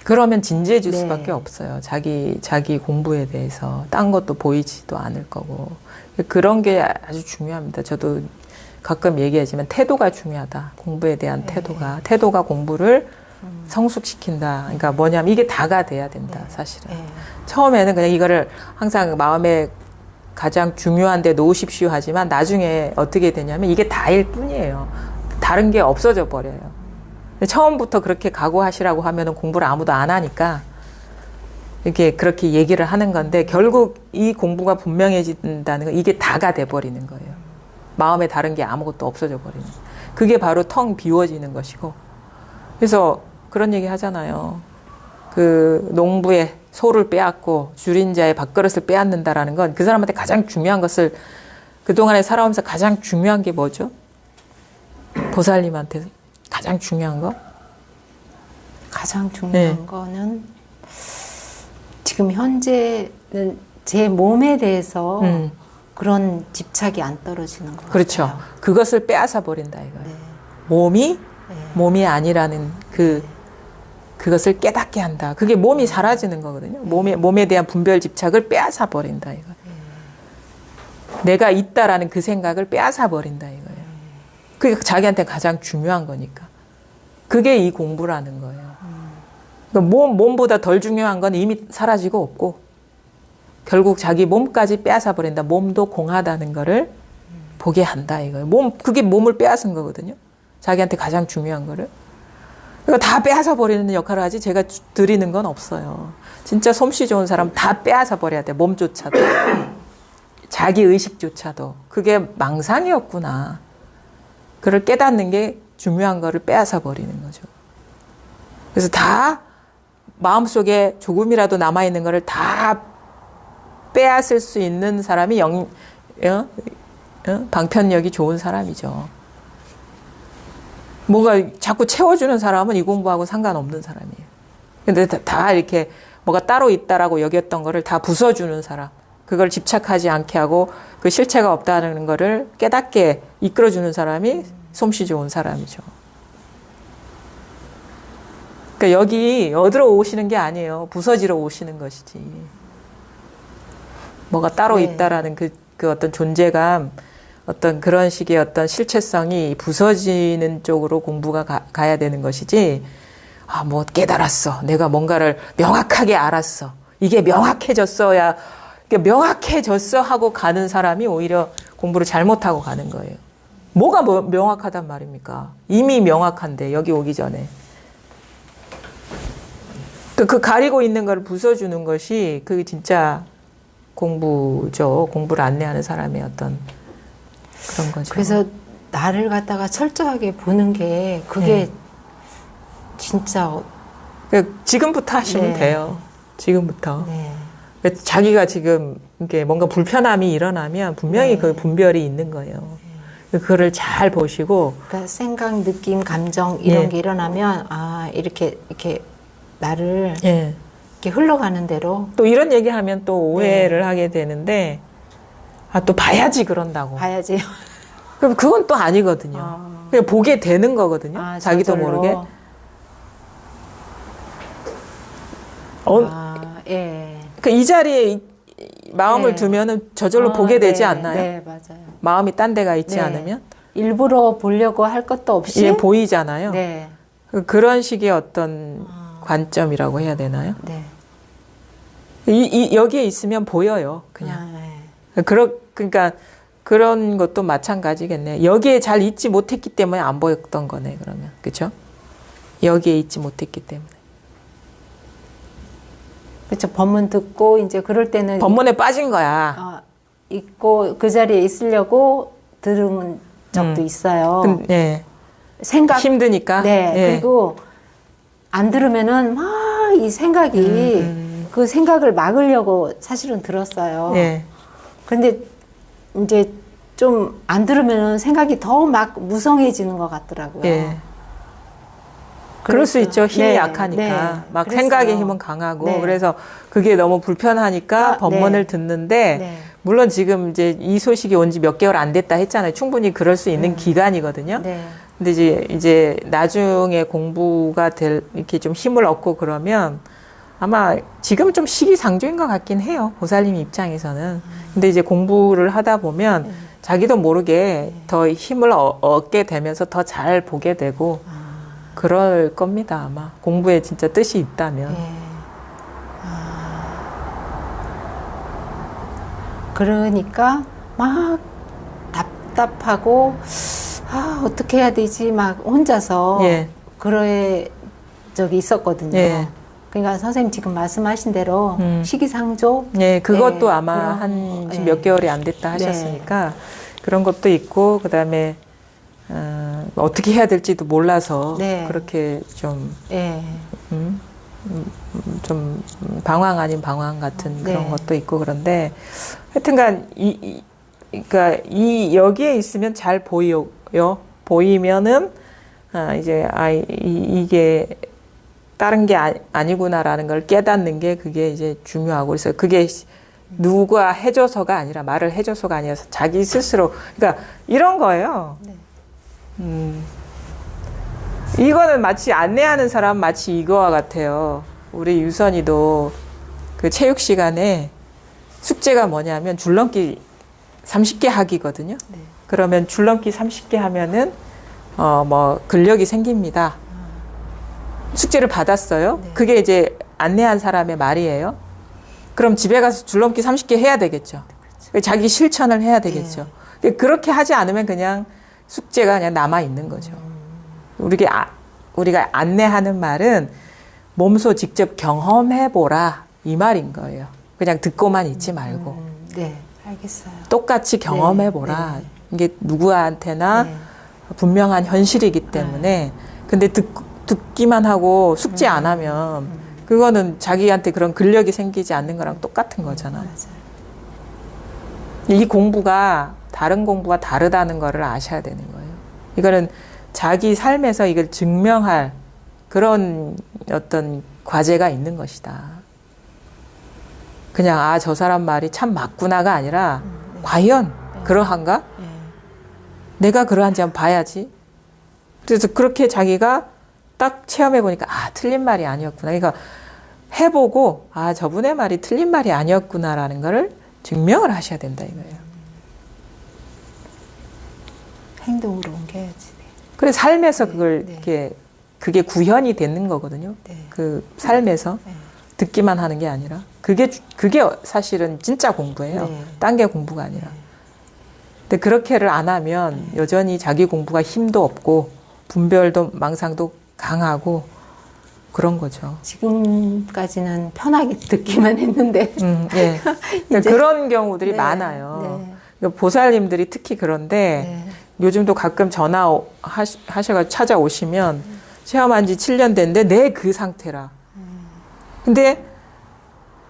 그러면 진지해질 네. 수밖에 없어요. 자기 공부에 대해서. 딴 것도 보이지도 않을 거고. 그런 게 아주 중요합니다. 저도 가끔 얘기하지만 태도가 중요하다. 공부에 대한 태도가. 태도가 공부를 성숙시킨다. 그러니까 뭐냐면 이게 다가 돼야 된다, 사실은. 처음에는 그냥 이거를 항상 마음에 가장 중요한데 놓으십시오 하지만 나중에 어떻게 되냐면 이게 다일 뿐이에요. 다른 게 없어져 버려요. 근데 처음부터 그렇게 각오하시라고 하면은 공부를 아무도 안 하니까 이렇게 그렇게 얘기를 하는 건데 결국 이 공부가 분명해진다는 건 이게 다가 돼버리는 거예요. 마음에 다른 게 아무것도 없어져 버리는. 그게 바로 텅 비워지는 것이고. 그래서 그런 얘기 하잖아요. 그 농부의 소를 빼앗고 줄인 자의 밥그릇을 빼앗는다라는 건 그 사람한테 가장 중요한 것을 그동안에 살아오면서 가장 중요한 게 뭐죠? 보살님한테 가장 중요한 거? 가장 중요한 거는 지금 현재는 제 몸에 대해서 그런 집착이 안 떨어지는 것 그렇죠. 같아요. 그것을 빼앗아 버린다 이거예요. 네. 몸이 아니라는 그것을 깨닫게 한다. 그게 몸이 사라지는 거거든요. 몸에 대한 분별 집착을 빼앗아 버린다 이거. 내가 있다라는 그 생각을 빼앗아 버린다 이거예요. 그게 자기한테 가장 중요한 거니까. 그게 이 공부라는 거예요. 그러니까 몸보다 덜 중요한 건 이미 사라지고 없고 결국 자기 몸까지 빼앗아 버린다. 몸도 공하다는 거를 보게 한다 이거예요. 그게 몸을 빼앗은 거거든요. 자기한테 가장 중요한 거를. 그러니까 다 빼앗아 버리는 역할을 하지 제가 드리는 건 없어요. 진짜 솜씨 좋은 사람 다 빼앗아 버려야 돼. 몸조차도. 자기 의식조차도. 그게 망상이었구나. 그걸 깨닫는 게 중요한 거를 빼앗아 버리는 거죠. 그래서 다 마음속에 조금이라도 남아있는 거를 다 빼앗을 수 있는 사람이 방편력이 좋은 사람이죠. 뭐가 자꾸 채워주는 사람은 이 공부하고 상관없는 사람이에요. 근데 다 이렇게 뭐가 따로 있다라고 여겼던 거를 다 부숴주는 사람. 그걸 집착하지 않게 하고 그 실체가 없다는 거를 깨닫게 이끌어주는 사람이 솜씨 좋은 사람이죠. 그러니까 여기 얻으러 오시는 게 아니에요. 부서지러 오시는 것이지. 뭐가 따로 있다라는 그 어떤 존재감, 어떤 그런 식의 어떤 실체성이 부서지는 쪽으로 공부가 가야 되는 것이지, 뭐 깨달았어. 내가 뭔가를 명확하게 알았어. 이게 명확해졌어야, 명확해졌어 하고 가는 사람이 오히려 공부를 잘못하고 가는 거예요. 뭐가 명확하단 말입니까? 이미 명확한데, 여기 오기 전에. 그 가리고 있는 걸 부숴주는 것이 그게 진짜 공부죠. 공부를 안내하는 사람의 어떤 그런 거죠. 그래서 나를 갖다가 철저하게 보는 게 그게 진짜 지금부터 하시면 돼요. 지금부터. 네. 자기가 지금 이게 뭔가 불편함이 일어나면 분명히 그 분별이 있는 거예요. 그거를 잘 보시고. 그러니까 생각, 느낌, 감정 이런 게 일어나면 이렇게 나를 이렇게 흘러가는 대로. 또 이런 얘기하면 또 오해를 하게 되는데 또 봐야지 그런다고. 봐야지. 그럼 그건 또 아니거든요. 그냥 보게 되는 거거든요. 자기도 저절로. 모르게. 그러니까 이 자리에 마음을 두면은 저절로 보게 되지 않나요? 네, 맞아요. 마음이 딴 데가 있지 않으면? 일부러 보려고 할 것도 없이. 보이잖아요. 네. 그런 식의 어떤 관점이라고 해야 되나요? 네. 여기에 있으면 보여요, 그냥. 그러니까 그런 것도 마찬가지겠네. 여기에 잘 있지 못했기 때문에 안 보였던 거네, 그러면. 그렇죠? 여기에 있지 못했기 때문에. 그렇죠. 법문 듣고 이제 그럴 때는 법문에 빠진 거야. 있고 그 자리에 있으려고 들은 적도 있어요. 생각 힘드니까. 그리고 안 들으면은 막 이 생각이 그 생각을 막으려고 사실은 들었어요. 그런데 이제 좀 안 들으면은 생각이 더 막 무성해지는 것 같더라고요. 그럴 수 있죠. 힘이 약하니까. 막 그랬어요. 생각의 힘은 강하고. 그래서 그게 너무 불편하니까 법문을 듣는데 물론 지금 이제 이 소식이 온 지 몇 개월 안 됐다 했잖아요. 충분히 그럴 수 있는 기간이거든요. 네. 근데 이제 나중에 공부가 이렇게 좀 힘을 얻고 그러면 아마 지금 좀 시기상조인 것 같긴 해요. 보살님 입장에서는. 근데 이제 공부를 하다 보면 자기도 모르게 더 힘을 얻게 되면서 더 잘 보게 되고 그럴 겁니다. 아마 공부에 진짜 뜻이 있다면. 네. 그러니까 막 답답하고 어떻게 해야 되지 막 혼자서 예. 그런 적이 있었거든요. 예. 그러니까 선생님 지금 말씀하신 대로 시기상조. 네, 그것도 네, 아마 한 몇 네. 개월이 안 됐다 하셨으니까 그런 것도 있고 그다음에 어떻게 해야 될지도 몰라서 네. 그렇게 좀 네. 좀 방황 아닌 방황 같은 그런 네. 것도 있고 그런데 하여튼간 그러니까 여기에 있으면 잘 보이면은 이제 이게 다른 게 아니구나라는 걸 깨닫는 게 그게 이제 중요하고 그래서 그게 누가 해줘서가 아니라 말을 해줘서가 아니라 자기 스스로 그러니까 이런 거예요. 네. 이거는 마치 안내하는 사람 마치 이거와 같아요. 우리 유선이도 그 체육 시간에 숙제가 뭐냐면 줄넘기 30개 하기거든요. 네. 그러면 줄넘기 30개 하면은 뭐 근력이 생깁니다. 숙제를 받았어요. 네. 그게 이제 안내한 사람의 말이에요. 그럼 집에 가서 줄넘기 30개 해야 되겠죠. 그렇죠. 자기 실천을 해야 되겠죠. 네. 근데 그렇게 하지 않으면 그냥 숙제가 그냥 남아 있는 거죠. 우리가 안내하는 말은 몸소 직접 경험해보라 이 말인 거예요. 그냥 듣고만 있지 말고. 네, 알겠어요. 똑같이 경험해보라. 네. 이게 누구한테나 네. 분명한 현실이기 때문에. 근데 듣기만 하고 숙제 안 하면 그거는 자기한테 그런 근력이 생기지 않는 거랑 똑같은 거잖아요. 맞아요. 이 공부가 다른 공부가 다르다는 거를 아셔야 되는 거예요. 이거는 자기 삶에서 이걸 증명할 그런 어떤 과제가 있는 것이다. 그냥 저 사람 말이 참 맞구나가 아니라 과연 그러한가? 내가 그러한지 한번 봐야지. 그래서 그렇게 자기가 딱 체험해 보니까 틀린 말이 아니었구나. 그러니까 해보고 저분의 말이 틀린 말이 아니었구나라는 거를 증명을 하셔야 된다 이거예요. 행동으로 옮겨야지. 그래서 삶에서 그걸 네. 이렇게 그게 구현이 되는 거거든요. 네. 그 삶에서 네. 듣기만 하는 게 아니라 그게 사실은 진짜 공부예요. 네. 딴 게 공부가 아니라. 근데 그렇게를 안 하면 여전히 자기 공부가 힘도 없고 분별도 망상도 강하고 그런 거죠. 지금까지는 편하게 듣기만 했는데. 예. 이제- 그런 경우들이 네. 많아요. 네. 그러니까 보살님들이 특히 그런데 네. 요즘도 가끔 전화하셔서 찾아오시면 체험한 지 7년 됐는데 내 그 상태라. 근데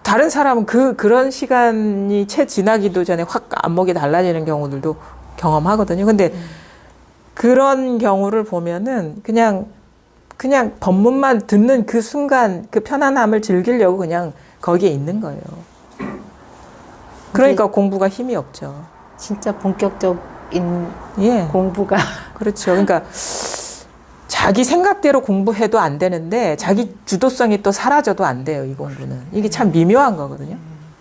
다른 사람은 그런 시간이 채 지나기도 전에 확 안목이 달라지는 경우들도 경험하거든요. 근데 그런 경우를 보면은 그냥 법문만 듣는 그 순간 그 편안함을 즐기려고 그냥 거기에 있는 거예요. 그러니까 공부가 힘이 없죠. 진짜 본격적인 예. 공부가. 그렇죠. 그러니까 자기 생각대로 공부해도 안 되는데 자기 주도성이 또 사라져도 안 돼요. 이 공부는. 이게 참 미묘한 거거든요.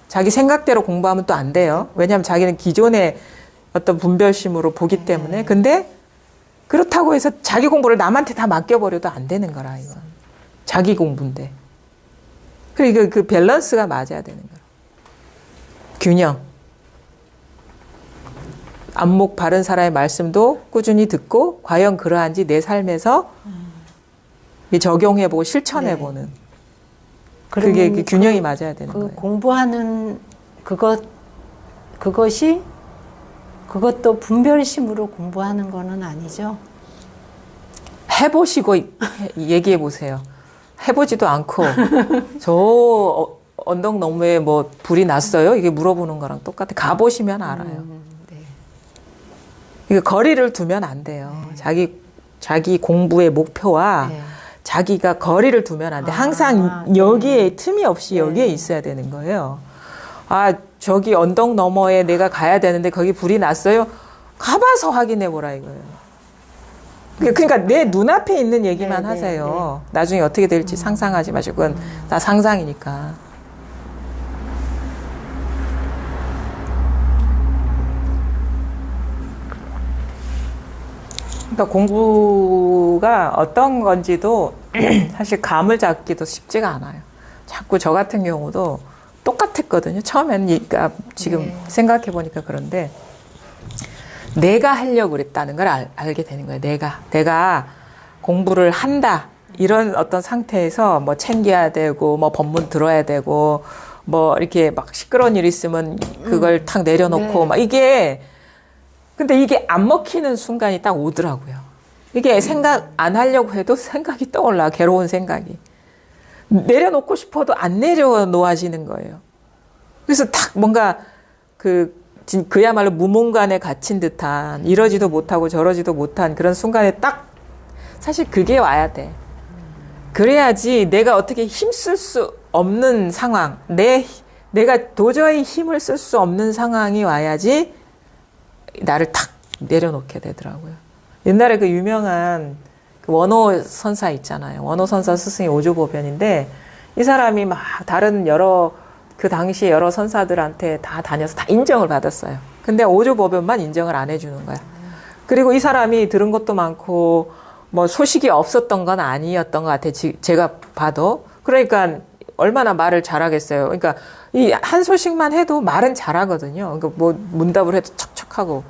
자기 생각대로 공부하면 또 안 돼요. 왜냐하면 자기는 기존의 어떤 분별심으로 보기 때문에. 근데 그렇다고 해서 자기 공부를 남한테 다 맡겨버려도 안 되는 거라 이건. 자기 공부인데. 그러니까 그 밸런스가 맞아야 되는 거예요. 균형. 안목 바른 사람의 말씀도 꾸준히 듣고 과연 그러한지 내 삶에서 적용해보고 실천해보는 그게 그 균형이 맞아야 되는 거예요. 공부하는 그것도 분별심으로 공부하는 거는 아니죠. 해보시고 얘기해보세요. 해보지도 않고 저 언덕 너머에 뭐 불이 났어요? 이게 물어보는 거랑 똑같아. 가보시면 알아요. 네. 이게 거리를 두면 안 돼요. 자기 공부의 목표와 네. 자기가 거리를 두면 안 돼. 항상 여기에 틈이 없이 여기에 있어야 되는 거예요. 아, 저기 언덕 너머에 내가 가야 되는데 거기 불이 났어요. 가봐서 확인해 보라 이거예요. 그러니까 내 눈앞에 있는 얘기만 네, 하세요. 나중에 어떻게 될지 상상하지 마시고 그건 다 상상이니까. 그러니까 공부가 어떤 건지도 사실 감을 잡기도 쉽지가 않아요. 자꾸 저 같은 경우도 똑같았거든요. 처음에는 그러니까 지금 생각해 보니까 그런데 내가 하려고 그랬다는 걸 알게 되는 거예요. 내가 공부를 한다. 이런 어떤 상태에서 뭐 챙겨야 되고, 뭐 법문 들어야 되고, 뭐 이렇게 막 시끄러운 일 있으면 그걸 탁 내려놓고, 막 근데 이게 안 먹히는 순간이 딱 오더라고요. 이게 생각 안 하려고 해도 생각이 떠올라. 괴로운 생각이. 내려놓고 싶어도 안 내려놓아지는 거예요. 그래서 딱 뭔가 그야말로 무문간에 갇힌 듯한 이러지도 못하고 저러지도 못한 그런 순간에 딱 사실 그게 와야 돼. 그래야지 내가 어떻게 힘쓸 수 없는 상황, 내가 도저히 힘을 쓸 수 없는 상황이 와야지 나를 탁 내려놓게 되더라고요. 옛날에 그 유명한 그 원호 선사 있잖아요. 원호 선사 스승이 오조보변인데 이 사람이 막 다른 그 당시에 여러 선사들한테 다 다녀서 다 인정을 받았어요. 근데 오조보변만 인정을 안 해주는 거야. 그리고 이 사람이 들은 것도 많고 뭐 소식이 없었던 건 아니었던 것 같아요. 제가 봐도. 그러니까 얼마나 말을 잘하겠어요. 그러니까 이 한 소식만 해도 말은 잘하거든요. 그러니까 뭐 문답을 해도 척척하고.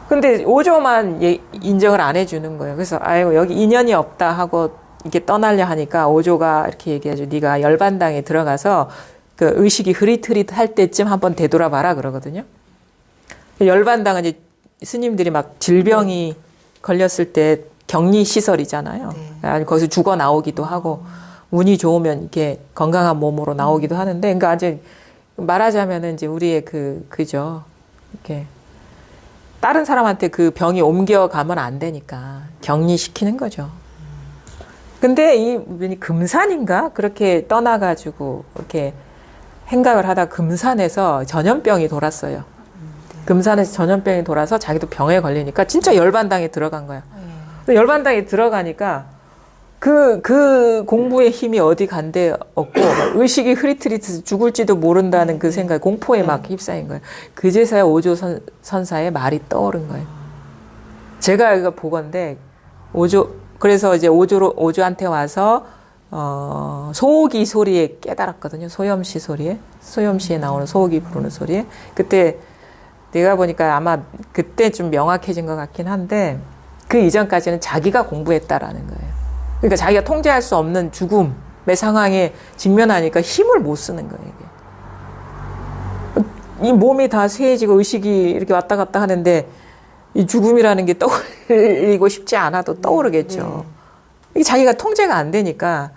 근데 오조만 인정을 안 해주는 거예요. 그래서 아이고 여기 인연이 없다 하고 이렇게 떠나려 하니까 오조가 이렇게 얘기하죠. 네가 열반당에 들어가서 그 의식이 흐릿흐릿할 때쯤 한번 되돌아봐라 그러거든요. 열반당은 이제 스님들이 막 질병이 걸렸을 때 격리 시설이잖아요. 네. 거기서 죽어 나오기도 하고 운이 좋으면 이렇게 건강한 몸으로 나오기도 하는데, 그러니까 아주 말하자면은 이제 우리의 그죠. 이렇게 다른 사람한테 그 병이 옮겨가면 안 되니까 격리시키는 거죠. 근데 이 금산인가 그렇게 떠나가지고 이렇게 행각을 하다 금산에서 전염병이 돌았어요. 금산에서 전염병이 돌아서 자기도 병에 걸리니까 진짜 열반당에 들어간 거야. 열반당에 들어가니까 그 공부의 힘이 어디 간데 없고 의식이 흐릿흐릿해서 죽을지도 모른다는 그 생각, 공포에 막 휩싸인 거예요. 그제서야 오조 선사의 말이 떠오른 거예요. 제가 이거 보건데 그래서 이제 오조한테 와서 소옥이 소리에 깨달았거든요. 소염시 소리에, 소염시에 나오는 소옥이 부르는 소리에. 그때 내가 보니까 아마 그때 좀 명확해진 것 같긴 한데 그 이전까지는 자기가 공부했다라는 거예요. 그러니까 자기가 통제할 수 없는 죽음의 상황에 직면하니까 힘을 못 쓰는 거예요. 이게. 이 몸이 다 쇠해지고 의식이 이렇게 왔다 갔다 하는데 이 죽음이라는 게 떠올리고 싶지 않아도 떠오르겠죠. 이게 자기가 통제가 안 되니까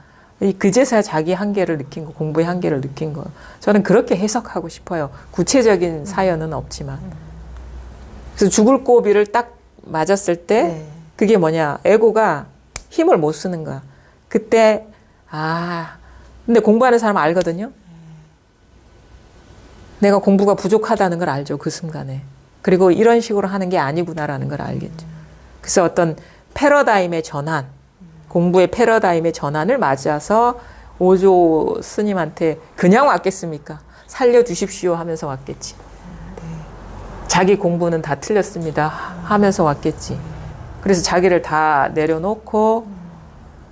그제서야 자기 한계를 느낀 거, 공부의 한계를 느낀 거. 저는 그렇게 해석하고 싶어요. 구체적인 사연은 없지만. 그래서 죽을 고비를 딱 맞았을 때 그게 뭐냐. 에고가 힘을 못 쓰는 거야. 그때 근데 공부하는 사람은 알거든요. 내가 공부가 부족하다는 걸 알죠. 그 순간에. 그리고 이런 식으로 하는 게 아니구나라는 걸 알겠죠. 그래서 어떤 패러다임의 전환, 공부의 패러다임의 전환을 맞아서 오조 스님한테 그냥 왔겠습니까? 살려주십시오 하면서 왔겠지. 자기 공부는 다 틀렸습니다 하면서 왔겠지. 그래서 자기를 다 내려놓고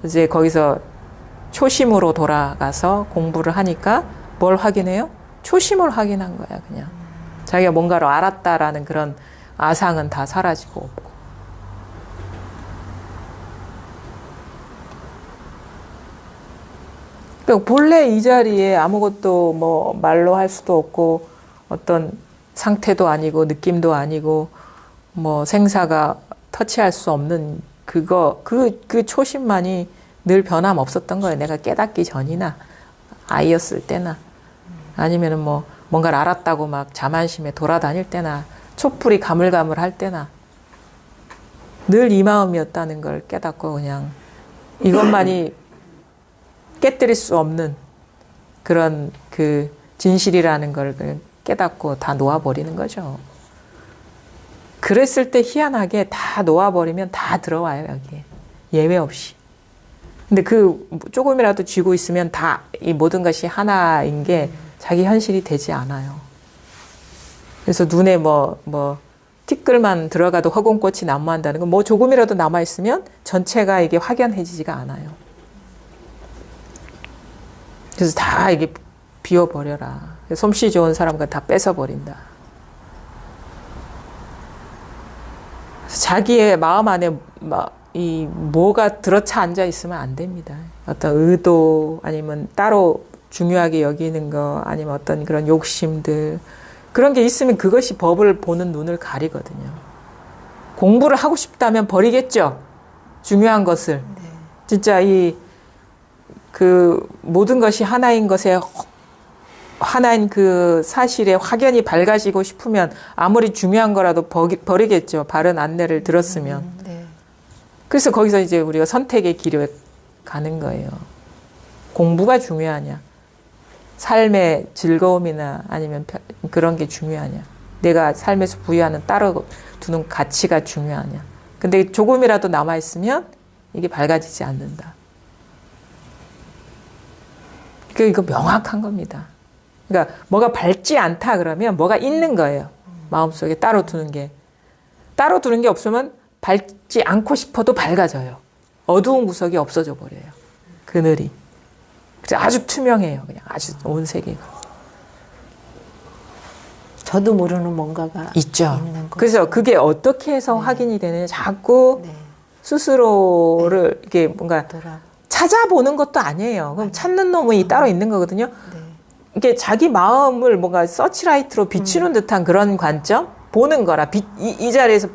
이제 거기서 초심으로 돌아가서 공부를 하니까 뭘 확인해요? 초심을 확인한 거야, 그냥. 자기가 뭔가를 알았다라는 그런 아상은 다 사라지고 없고. 그러니까 본래 이 자리에 아무것도 뭐 말로 할 수도 없고 어떤 상태도 아니고 느낌도 아니고 뭐 생사가 터치할 수 없는 그 초심만이 늘 변함없었던 거예요. 내가 깨닫기 전이나 아이였을 때나 아니면은 뭐 뭔가를 알았다고 막 자만심에 돌아다닐 때나 촛불이 가물가물할 때나 늘 이 마음이었다는 걸 깨닫고 그냥 이것만이 깨뜨릴 수 없는 그런 그 진실이라는 걸 깨닫고 다 놓아버리는 거죠. 그랬을 때 희한하게 다 놓아버리면 다 들어와요, 여기에. 예외 없이. 근데 그 조금이라도 쥐고 있으면 다 이 모든 것이 하나인 게 자기 현실이 되지 않아요. 그래서 눈에 티끌만 들어가도 허공꽃이 난무한다는 건 뭐 조금이라도 남아있으면 전체가 이게 확연해지지가 않아요. 그래서 다 이게 비워버려라. 솜씨 좋은 사람과 다 뺏어버린다. 자기의 마음 안에 뭐가 들어차 앉아 있으면 안 됩니다. 어떤 의도 아니면 따로 중요하게 여기는 거 아니면 어떤 그런 욕심들 그런 게 있으면 그것이 법을 보는 눈을 가리거든요. 공부를 하고 싶다면 버리겠죠. 중요한 것을. 네. 진짜 그 모든 것이 하나인 것에 하나인 그 사실에 확연히 밝아지고 싶으면 아무리 중요한 거라도 버리겠죠. 바른 안내를 들었으면. 네. 그래서 거기서 이제 우리가 선택의 길에 가는 거예요. 공부가 중요하냐? 삶의 즐거움이나 아니면 그런 게 중요하냐? 내가 삶에서 부여하는 따로 두는 가치가 중요하냐? 근데 조금이라도 남아있으면 이게 밝아지지 않는다. 이거 명확한 겁니다. 그러니까 뭐가 밝지 않다 그러면 뭐가 있는 거예요. 마음속에 따로 두는 게. 따로 두는 게 없으면 밝지 않고 싶어도 밝아져요. 어두운 구석이 없어져 버려요. 그늘이. 그래서 아주 투명해요. 그냥 아주 온 세계가. 저도 모르는 뭔가가 있죠. 있는 거죠. 그래서 그게 어떻게 해서 확인이 되느냐. 자꾸 네. 스스로를 이렇게 뭔가 돌아. 찾아보는 것도 아니에요. 그럼 찾는 놈이 따로 있는 거거든요. 네. 이게 자기 마음을 뭔가 서치라이트로 비추는 듯한 그런 관점? 보는 거라. 이 자리에서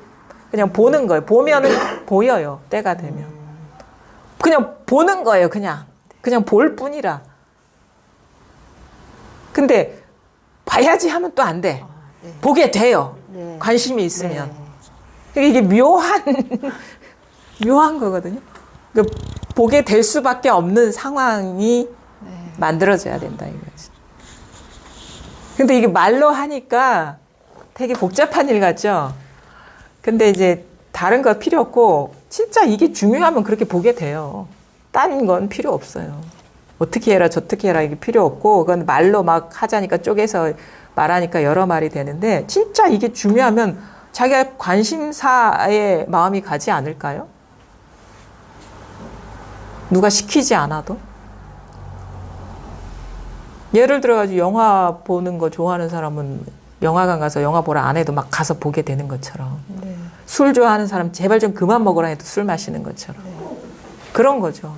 그냥 보는 거예요. 보면은 보여요. 때가 되면. 그냥 보는 거예요. 그냥 볼 뿐이라. 근데 봐야지 하면 또 안 돼. 네. 보게 돼요. 네. 관심이 있으면. 네. 이게 묘한 거거든요. 그러니까 보게 될 수밖에 없는 상황이 네. 만들어져야 된다 이거지. 근데 이게 말로 하니까 되게 복잡한 일 같죠? 근데 이제 다른 거 필요 없고 진짜 이게 중요하면 그렇게 보게 돼요. 딴 건 필요 없어요. 어떻게 해라 저떻게 해라 이게 필요 없고 그건 말로 막 하자니까 쪼개서 말하니까 여러 말이 되는데 진짜 이게 중요하면 자기가 관심사에 마음이 가지 않을까요? 누가 시키지 않아도? 예를 들어가지고 영화 보는 거 좋아하는 사람은 영화관 가서 영화 보라 안 해도 막 가서 보게 되는 것처럼 네. 술 좋아하는 사람 제발 좀 그만 먹으라 해도 술 마시는 것처럼 그런 거죠.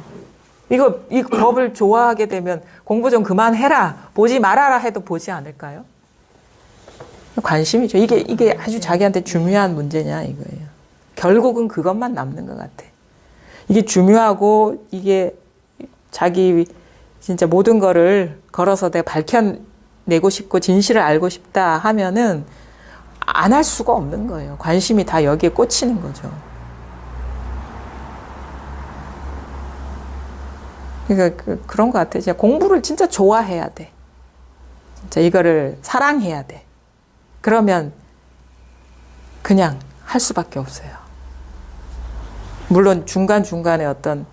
이 법을 좋아하게 되면 공부 좀 그만해라 보지 말아라 해도 보지 않을까요? 관심이죠. 이게 아주 자기한테 중요한 문제냐 이거예요. 결국은 그것만 남는 것 같아. 이게 중요하고 이게 자기 진짜 모든 거를 걸어서 내가 밝혀내고 싶고 진실을 알고 싶다 하면은 안 할 수가 없는 거예요. 관심이 다 여기에 꽂히는 거죠. 그러니까 그런 것 같아요. 진짜 공부를 진짜 좋아해야 돼. 진짜 이거를 사랑해야 돼. 그러면 그냥 할 수밖에 없어요. 물론 중간중간에 어떤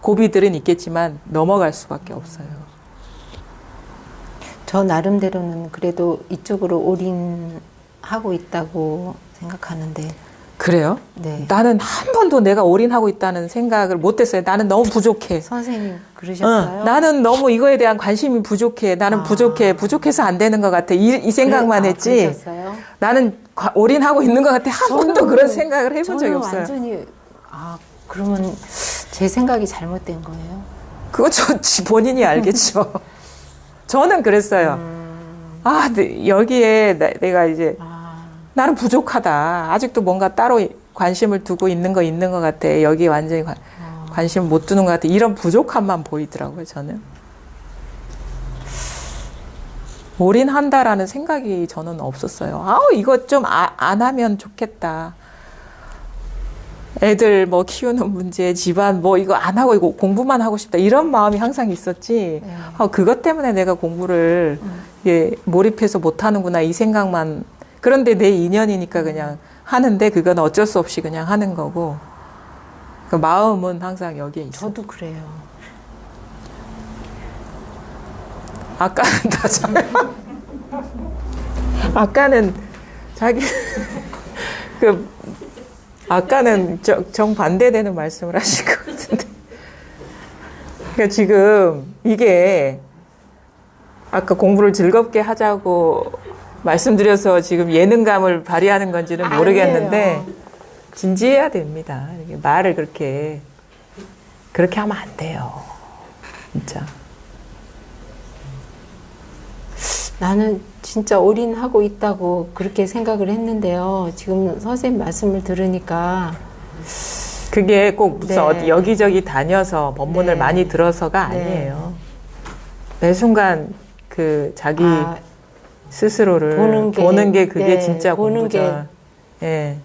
고비들은 있겠지만 넘어갈 수밖에 없어요. 저 나름대로는 그래도 이쪽으로 올인하고 있다고 생각하는데. 그래요? 네. 나는 한 번도 내가 올인하고 있다는 생각을 못했어요. 나는 너무 부족해. 선생님 그러셨어요? 나는 너무 이거에 대한 관심이 부족해. 나는 부족해서 안 되는 것 같아. 이 생각만 했지. 그러셨어요? 나는 올인하고 있는 것 같아. 한 번도 그런 생각을 해본 적이 없어요. 완전히 그러면 제 생각이 잘못된 거예요. 그거 본인이 알겠죠. 저는 그랬어요. 여기에 내가 이제 나는 부족하다. 아직도 뭔가 따로 관심을 두고 있는 것 같아. 여기 완전히 관심을 못 두는 것 같아. 이런 부족함만 보이더라고요, 저는. 올인한다라는 생각이 저는 없었어요. 이거 좀 안 하면 좋겠다. 애들 뭐 키우는 문제, 집안 뭐 이거 안 하고 이거 공부만 하고 싶다 이런 마음이 항상 있었지. 그것 때문에 내가 공부를 몰입해서 못 하는구나 이 생각만. 그런데 내 인연이니까 그냥 하는데 그건 어쩔 수 없이 그냥 하는 거고. 그 마음은 항상 여기에 있어. 저도 그래요. 아까는 아까는 자기 아까는 정반대되는 말씀을 하실 것 같은데. 그러니까 지금 이게 아까 공부를 즐겁게 하자고 말씀드려서 지금 예능감을 발휘하는 건지는 모르겠는데 아니에요. 진지해야 됩니다. 말을 그렇게 하면 안 돼요. 진짜. 나는 진짜 올인하고 있다고 그렇게 생각을 했는데요. 지금 선생님 말씀을 들으니까 그게 꼭 무슨 네. 어디 여기저기 다녀서 법문을 네. 많이 들어서가 네. 아니에요. 매 순간 그 자기 스스로를 보는 게 그게 네, 진짜 보는 공부죠. 예.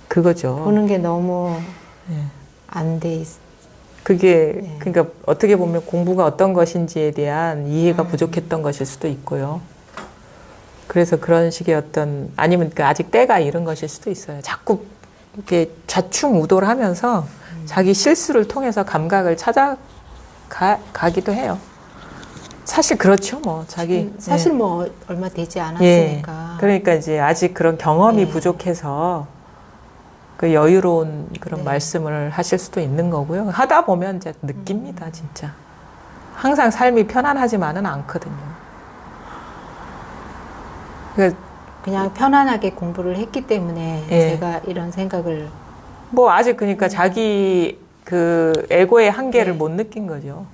그거죠. 보는 게 너무 예. 안 돼 있. 그게 네. 그러니까 어떻게 보면 공부가 어떤 것인지에 대한 이해가 부족했던 것일 수도 있고요. 그래서 그런 식의 어떤 아니면 그 아직 때가 이른 것일 수도 있어요. 자꾸 이렇게 좌충우돌 하면서 자기 실수를 통해서 감각을 찾아가기도 해요. 사실 그렇죠, 뭐. 사실 뭐 얼마 되지 않았으니까. 예. 그러니까 이제 아직 그런 경험이 네. 부족해서 그 여유로운 그런 네. 말씀을 하실 수도 있는 거고요. 하다 보면 이제 느낍니다, 진짜. 항상 삶이 편안하지만은 않거든요. 그러니까 그냥 편안하게 공부를 했기 때문에 예. 제가 이런 생각을 뭐 아직 그러니까 자기 그 에고의 한계를 네. 못 느낀 거죠.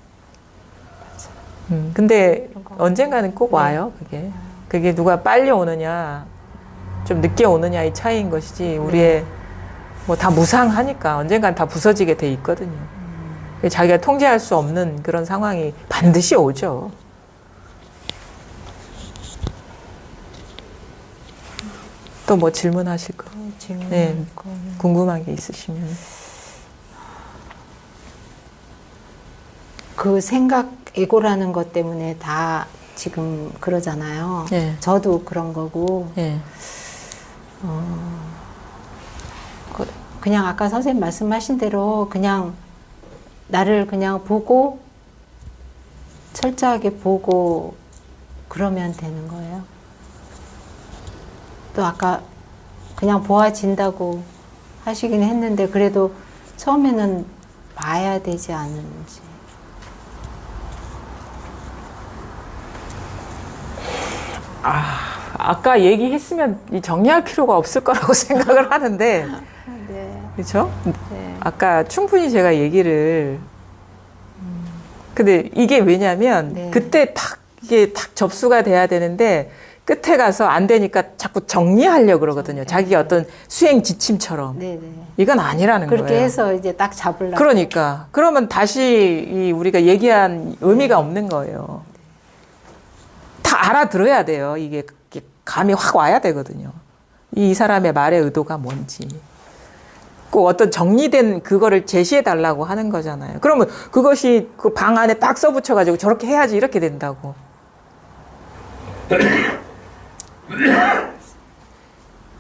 근데 그런 거. 언젠가는 꼭 네. 와요, 그게. 그게 누가 빨리 오느냐, 좀 늦게 오느냐의 차이인 것이지, 우리의 뭐 다 무상하니까 언젠간 다 부서지게 돼 있거든요. 자기가 통제할 수 없는 그런 상황이 반드시 오죠. 또 뭐 질문하실 거? 네, 궁금한 게 있으시면. 그 생각 에고라는 것 때문에 다 지금 그러잖아요. 네. 저도 그런 거고 예. 그냥 아까 선생님 말씀하신 대로 그냥 나를 그냥 보고 철저하게 보고 그러면 되는 거예요. 또 아까 그냥 보아진다고 하시긴 했는데 그래도 처음에는 봐야 되지 않은지. 아까 얘기했으면 정리할 필요가 없을 거라고 생각을 하는데, 네. 그렇죠? 네. 아까 충분히 제가 얘기를 근데 이게 왜냐면 네. 그때 이게 딱 접수가 돼야 되는데 끝에 가서 안 되니까 자꾸 정리하려고 그러거든요. 자기 어떤 수행 지침처럼. 네네. 이건 아니라는 그렇게 거예요. 해서 이제 딱 잡으려고. 그러니까 그러면 다시 우리가 얘기한 의미가 없는 거예요. 다 알아들어야 돼요. 이게 감이 확 와야 되거든요. 이 사람의 말의 의도가 뭔지. 꼭 어떤 정리된 그거를 제시해 달라고 하는 거잖아요. 그러면 그것이 그 방 안에 딱 써붙여가지고 저렇게 해야지 이렇게 된다고.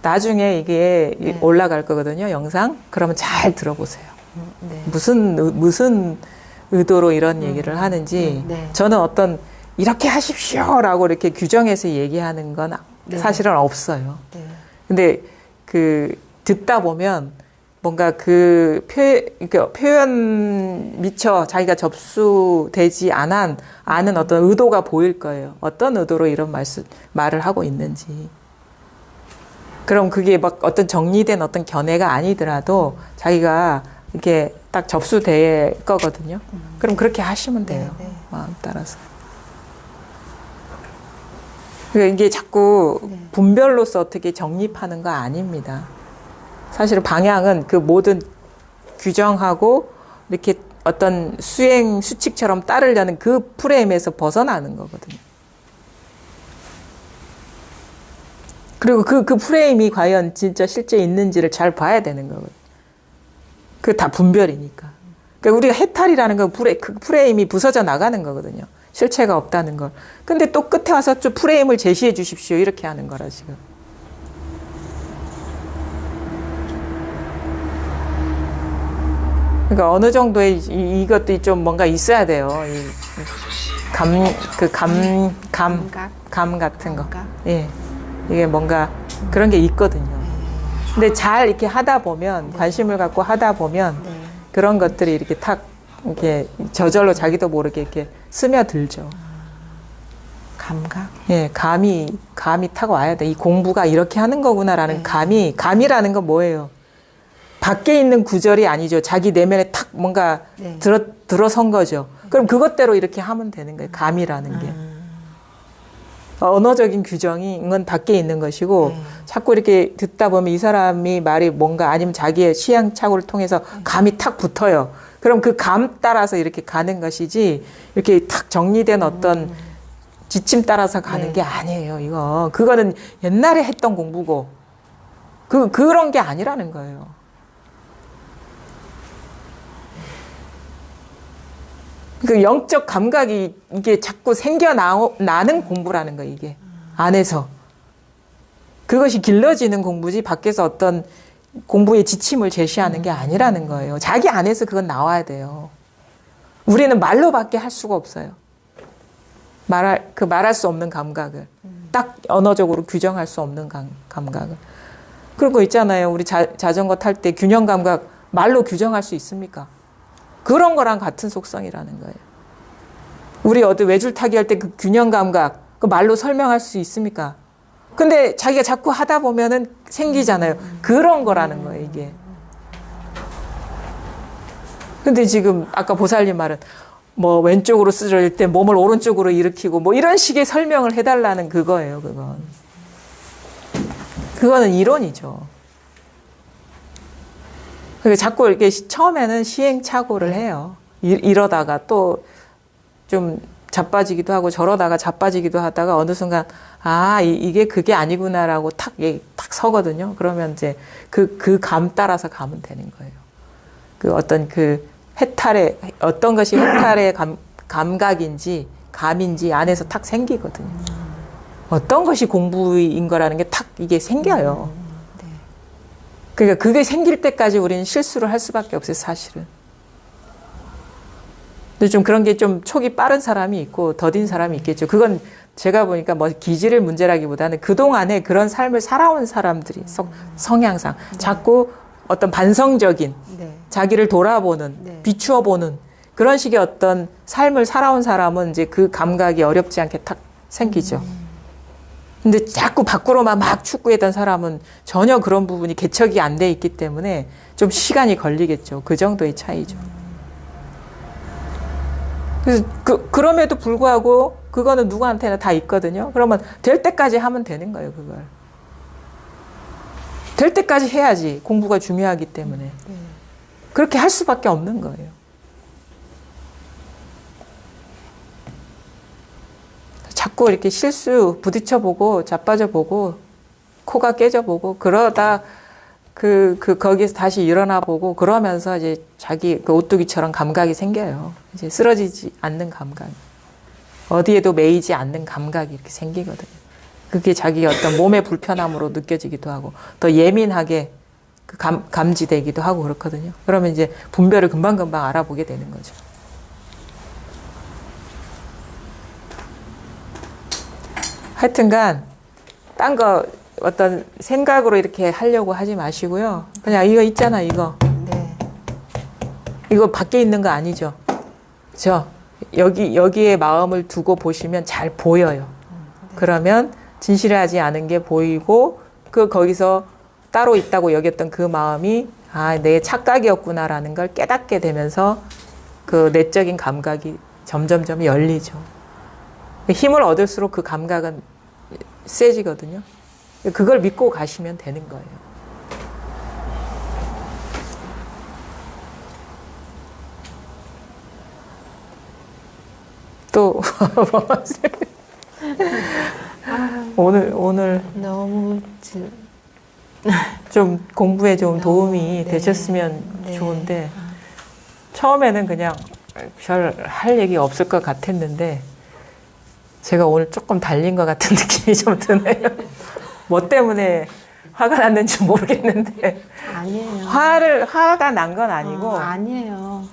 나중에 이게 네. 올라갈 거거든요, 영상. 그러면 잘 들어보세요. 네. 무슨 의도로 이런 얘기를 하는지. 네. 저는 어떤 이렇게 하십시오라고 이렇게 규정해서 얘기하는 건 네. 사실은 없어요. 네. 근데 듣다 보면 뭔가 그러니까 표현 미처 자기가 접수되지 아는 어떤 의도가 보일 거예요. 어떤 의도로 이런 말을 하고 있는지. 그럼 그게 막 어떤 정리된 어떤 견해가 아니더라도 자기가 이렇게 딱 접수될 거거든요. 그럼 그렇게 하시면 돼요. 네, 네. 마음 따라서. 그러니까 이게 자꾸 네. 분별로서 어떻게 정립하는 거 아닙니다. 사실 방향은 그 모든 규정하고 이렇게 어떤 수행 수칙처럼 따르려는 그 프레임에서 벗어나는 거거든요. 그리고 그 프레임이 과연 진짜 실제 있는지를 잘 봐야 되는 거거든요. 그게 다 분별이니까. 그러니까 우리가 해탈이라는 건 그 프레임이 부서져 나가는 거거든요. 실체가 없다는 걸. 근데 또 끝에 와서 좀 프레임을 제시해 주십시오. 이렇게 하는 거라, 지금. 그러니까 어느 정도의 이것도 좀 뭔가 있어야 돼요. 감 같은 거. 예. 이게 뭔가 그런 게 있거든요. 근데 잘 이렇게 하다 보면, 관심을 갖고 하다 보면, 그런 것들이 이렇게 탁, 이렇게 저절로 자기도 모르게 이렇게 스며들죠. 감각? 예, 감이 탁 와야 돼. 이 공부가 이렇게 하는 거구나라는 감이라는 건 뭐예요? 밖에 있는 구절이 아니죠. 자기 내면에 탁 뭔가 들어선 거죠. 그럼 그것대로 이렇게 하면 되는 거예요. 감이라는 게. 언어적인 규정이 이건 밖에 있는 것이고 자꾸 이렇게 듣다 보면 이 사람이 말이 뭔가 아니면 자기의 시행착오를 통해서 감이 탁 붙어요. 그럼 그 감 따라서 이렇게 가는 것이지 이렇게 탁 정리된 어떤 지침 따라서 가는 게 아니에요. 이거 그거는 옛날에 했던 공부고 그런 게 아니라는 거예요. 그 영적 감각이 이게 자꾸 생겨나는 공부라는 거예요, 이게. 안에서. 그것이 길러지는 공부지 밖에서 어떤 공부의 지침을 제시하는 게 아니라는 거예요. 자기 안에서 그건 나와야 돼요. 우리는 말로밖에 할 수가 없어요. 말할 수 없는 감각을. 딱 언어적으로 규정할 수 없는 감각을. 그런 거 있잖아요. 우리 자전거 탈 때 균형 감각 말로 규정할 수 있습니까? 그런 거랑 같은 속성이라는 거예요. 우리 어디 외줄 타기 할 때 그 균형 감각, 그 말로 설명할 수 있습니까? 근데 자기가 자꾸 하다 보면은 생기잖아요. 그런 거라는 거예요, 이게. 근데 지금 아까 보살님 말은 뭐 왼쪽으로 쓰러질 때 몸을 오른쪽으로 일으키고 뭐 이런 식의 설명을 해달라는 그거예요, 그건. 그거는 이론이죠. 그러니까 자꾸 이렇게 처음에는 시행착오를 해요. 이러다가 또 좀 자빠지기도 하고 저러다가 자빠지기도 하다가 어느 순간 이게 그게 아니구나라고 탁 서거든요. 그러면 이제 그 감 따라서 가면 되는 거예요. 그 어떤 그 해탈의 어떤 것이 해탈의 감각인지 감인지 안에서 탁 생기거든요. 어떤 것이 공부인 거라는 게 탁 이게 생겨요. 그러니까 그게 생길 때까지 우리는 실수를 할 수밖에 없어요, 사실은. 근데 좀 그런 게 좀 촉이 빠른 사람이 있고 더딘 사람이 있겠죠. 그건 제가 보니까 뭐 기질의 문제라기보다는 그동안에 그런 삶을 살아온 사람들이 성향상 자꾸 어떤 반성적인 자기를 돌아보는 비추어 보는 그런 식의 어떤 삶을 살아온 사람은 이제 그 감각이 어렵지 않게 탁 생기죠. 근데 자꾸 밖으로만 막 축구했던 사람은 전혀 그런 부분이 개척이 안 돼 있기 때문에 좀 시간이 걸리겠죠. 그 정도의 차이죠. 그래서 그럼에도 불구하고 그거는 누구한테나 다 있거든요. 그러면 될 때까지 하면 되는 거예요, 그걸. 될 때까지 해야지. 공부가 중요하기 때문에. 그렇게 할 수밖에 없는 거예요. 자꾸 이렇게 실수 부딪혀보고 자빠져보고 코가 깨져보고 그러다 거기에서 다시 일어나보고 그러면서 이제 자기 그 오뚜기처럼 감각이 생겨요. 이제 쓰러지지 않는 감각. 어디에도 매이지 않는 감각이 이렇게 생기거든요. 그게 자기 어떤 몸의 불편함으로 느껴지기도 하고 더 예민하게 감지되기도 하고 그렇거든요. 그러면 이제 분별을 금방금방 알아보게 되는 거죠. 하여튼간 딴 거 어떤 생각으로 이렇게 하려고 하지 마시고요. 그냥 이거 있잖아, 이거. 이거 밖에 있는 거 아니죠. 여기에 마음을 두고 보시면 잘 보여요. 그러면 진실하지 않은 게 보이고 거기서 따로 있다고 여겼던 그 마음이 내 착각이었구나라는 걸 깨닫게 되면서 그 내적인 감각이 점점점 열리죠. 힘을 얻을수록 그 감각은 세지거든요. 그걸 믿고 가시면 되는 거예요. 또 오늘 너무 좀 공부에 좀 도움이 네. 되셨으면 네. 좋은데, 처음에는 그냥 별 할 얘기 없을 것 같았는데, 제가 오늘 조금 달린 것 같은 느낌이 좀 드네요. 뭐 때문에 화가 났는지 모르겠는데, 아니에요. 화가 난 건 아니고, 아니에요.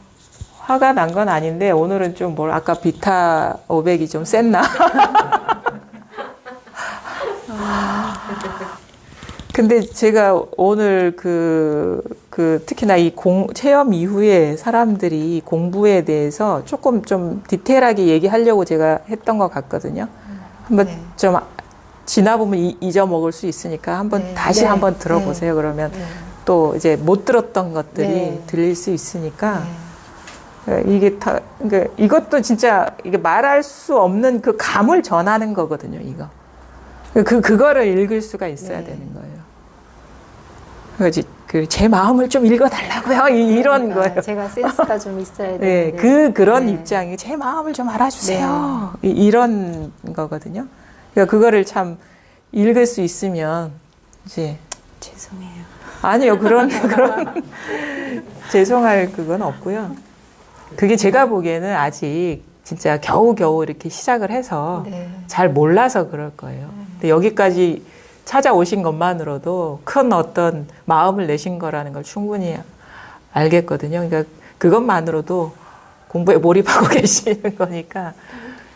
화가 난 건 아닌데, 오늘은 좀 아까 비타 500이 좀 셌나? 근데 제가 오늘 특히나 체험 이후에 사람들이 공부에 대해서 조금 좀 디테일하게 얘기하려고 제가 했던 것 같거든요. 한번 네. 좀 지나보면 잊어먹을 수 있으니까 한번 네. 다시 네. 한번 들어보세요. 그러면 네. 또 이제 못 들었던 것들이 네. 들릴 수 있으니까 네. 이게 그러니까 이것도 진짜 이게 말할 수 없는 그 감을 전하는 거거든요. 이거. 그거를 읽을 수가 있어야 네. 되는 거예요. 그래서 제 마음을 좀 읽어달라고요. 이런 그러니까 거예요. 제가 센스가 좀 있어야 네, 되는데. 그런 네. 입장이 제 마음을 좀 알아주세요. 이런 거거든요. 그러니까 그거를 참 읽을 수 있으면 이제 죄송해요. 아니요 그런 죄송할 그건 없고요. 그게 제가 보기에는 아직 진짜 겨우겨우 이렇게 시작을 해서 네. 잘 몰라서 그럴 거예요. 근데 여기까지 찾아오신 것만으로도 큰 어떤 마음을 내신 거라는 걸 충분히 알겠거든요. 그러니까 그것만으로도 공부에 몰입하고 계시는 거니까.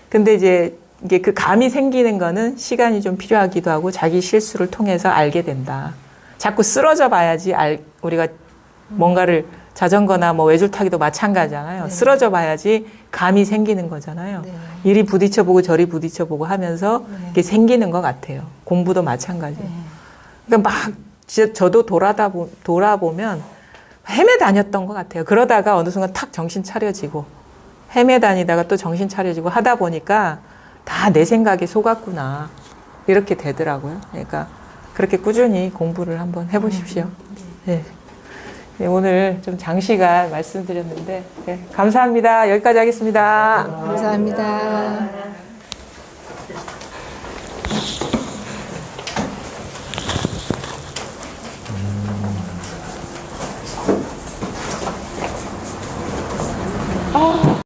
근데 이제 이게 그 감이 생기는 거는 시간이 좀 필요하기도 하고 자기 실수를 통해서 알게 된다. 자꾸 쓰러져 봐야지 우리가 뭔가를 자전거나 뭐 외줄타기도 마찬가지잖아요. 네. 쓰러져 봐야지 감이 생기는 거잖아요. 네. 이리 부딪혀보고 저리 부딪혀보고 하면서 네. 이게 생기는 것 같아요. 공부도 마찬가지예요. 네. 그러니까 막 저도 돌아보면 헤매 다녔던 것 같아요. 그러다가 어느 순간 탁 정신 차려지고 헤매 다니다가 또 정신 차려지고 하다 보니까 다 내 생각에 속았구나 이렇게 되더라고요. 그러니까 그렇게 꾸준히 공부를 한번 해보십시오. 네. 네, 오늘 좀 장시간 말씀드렸는데 네, 감사합니다. 여기까지 하겠습니다. 감사합니다.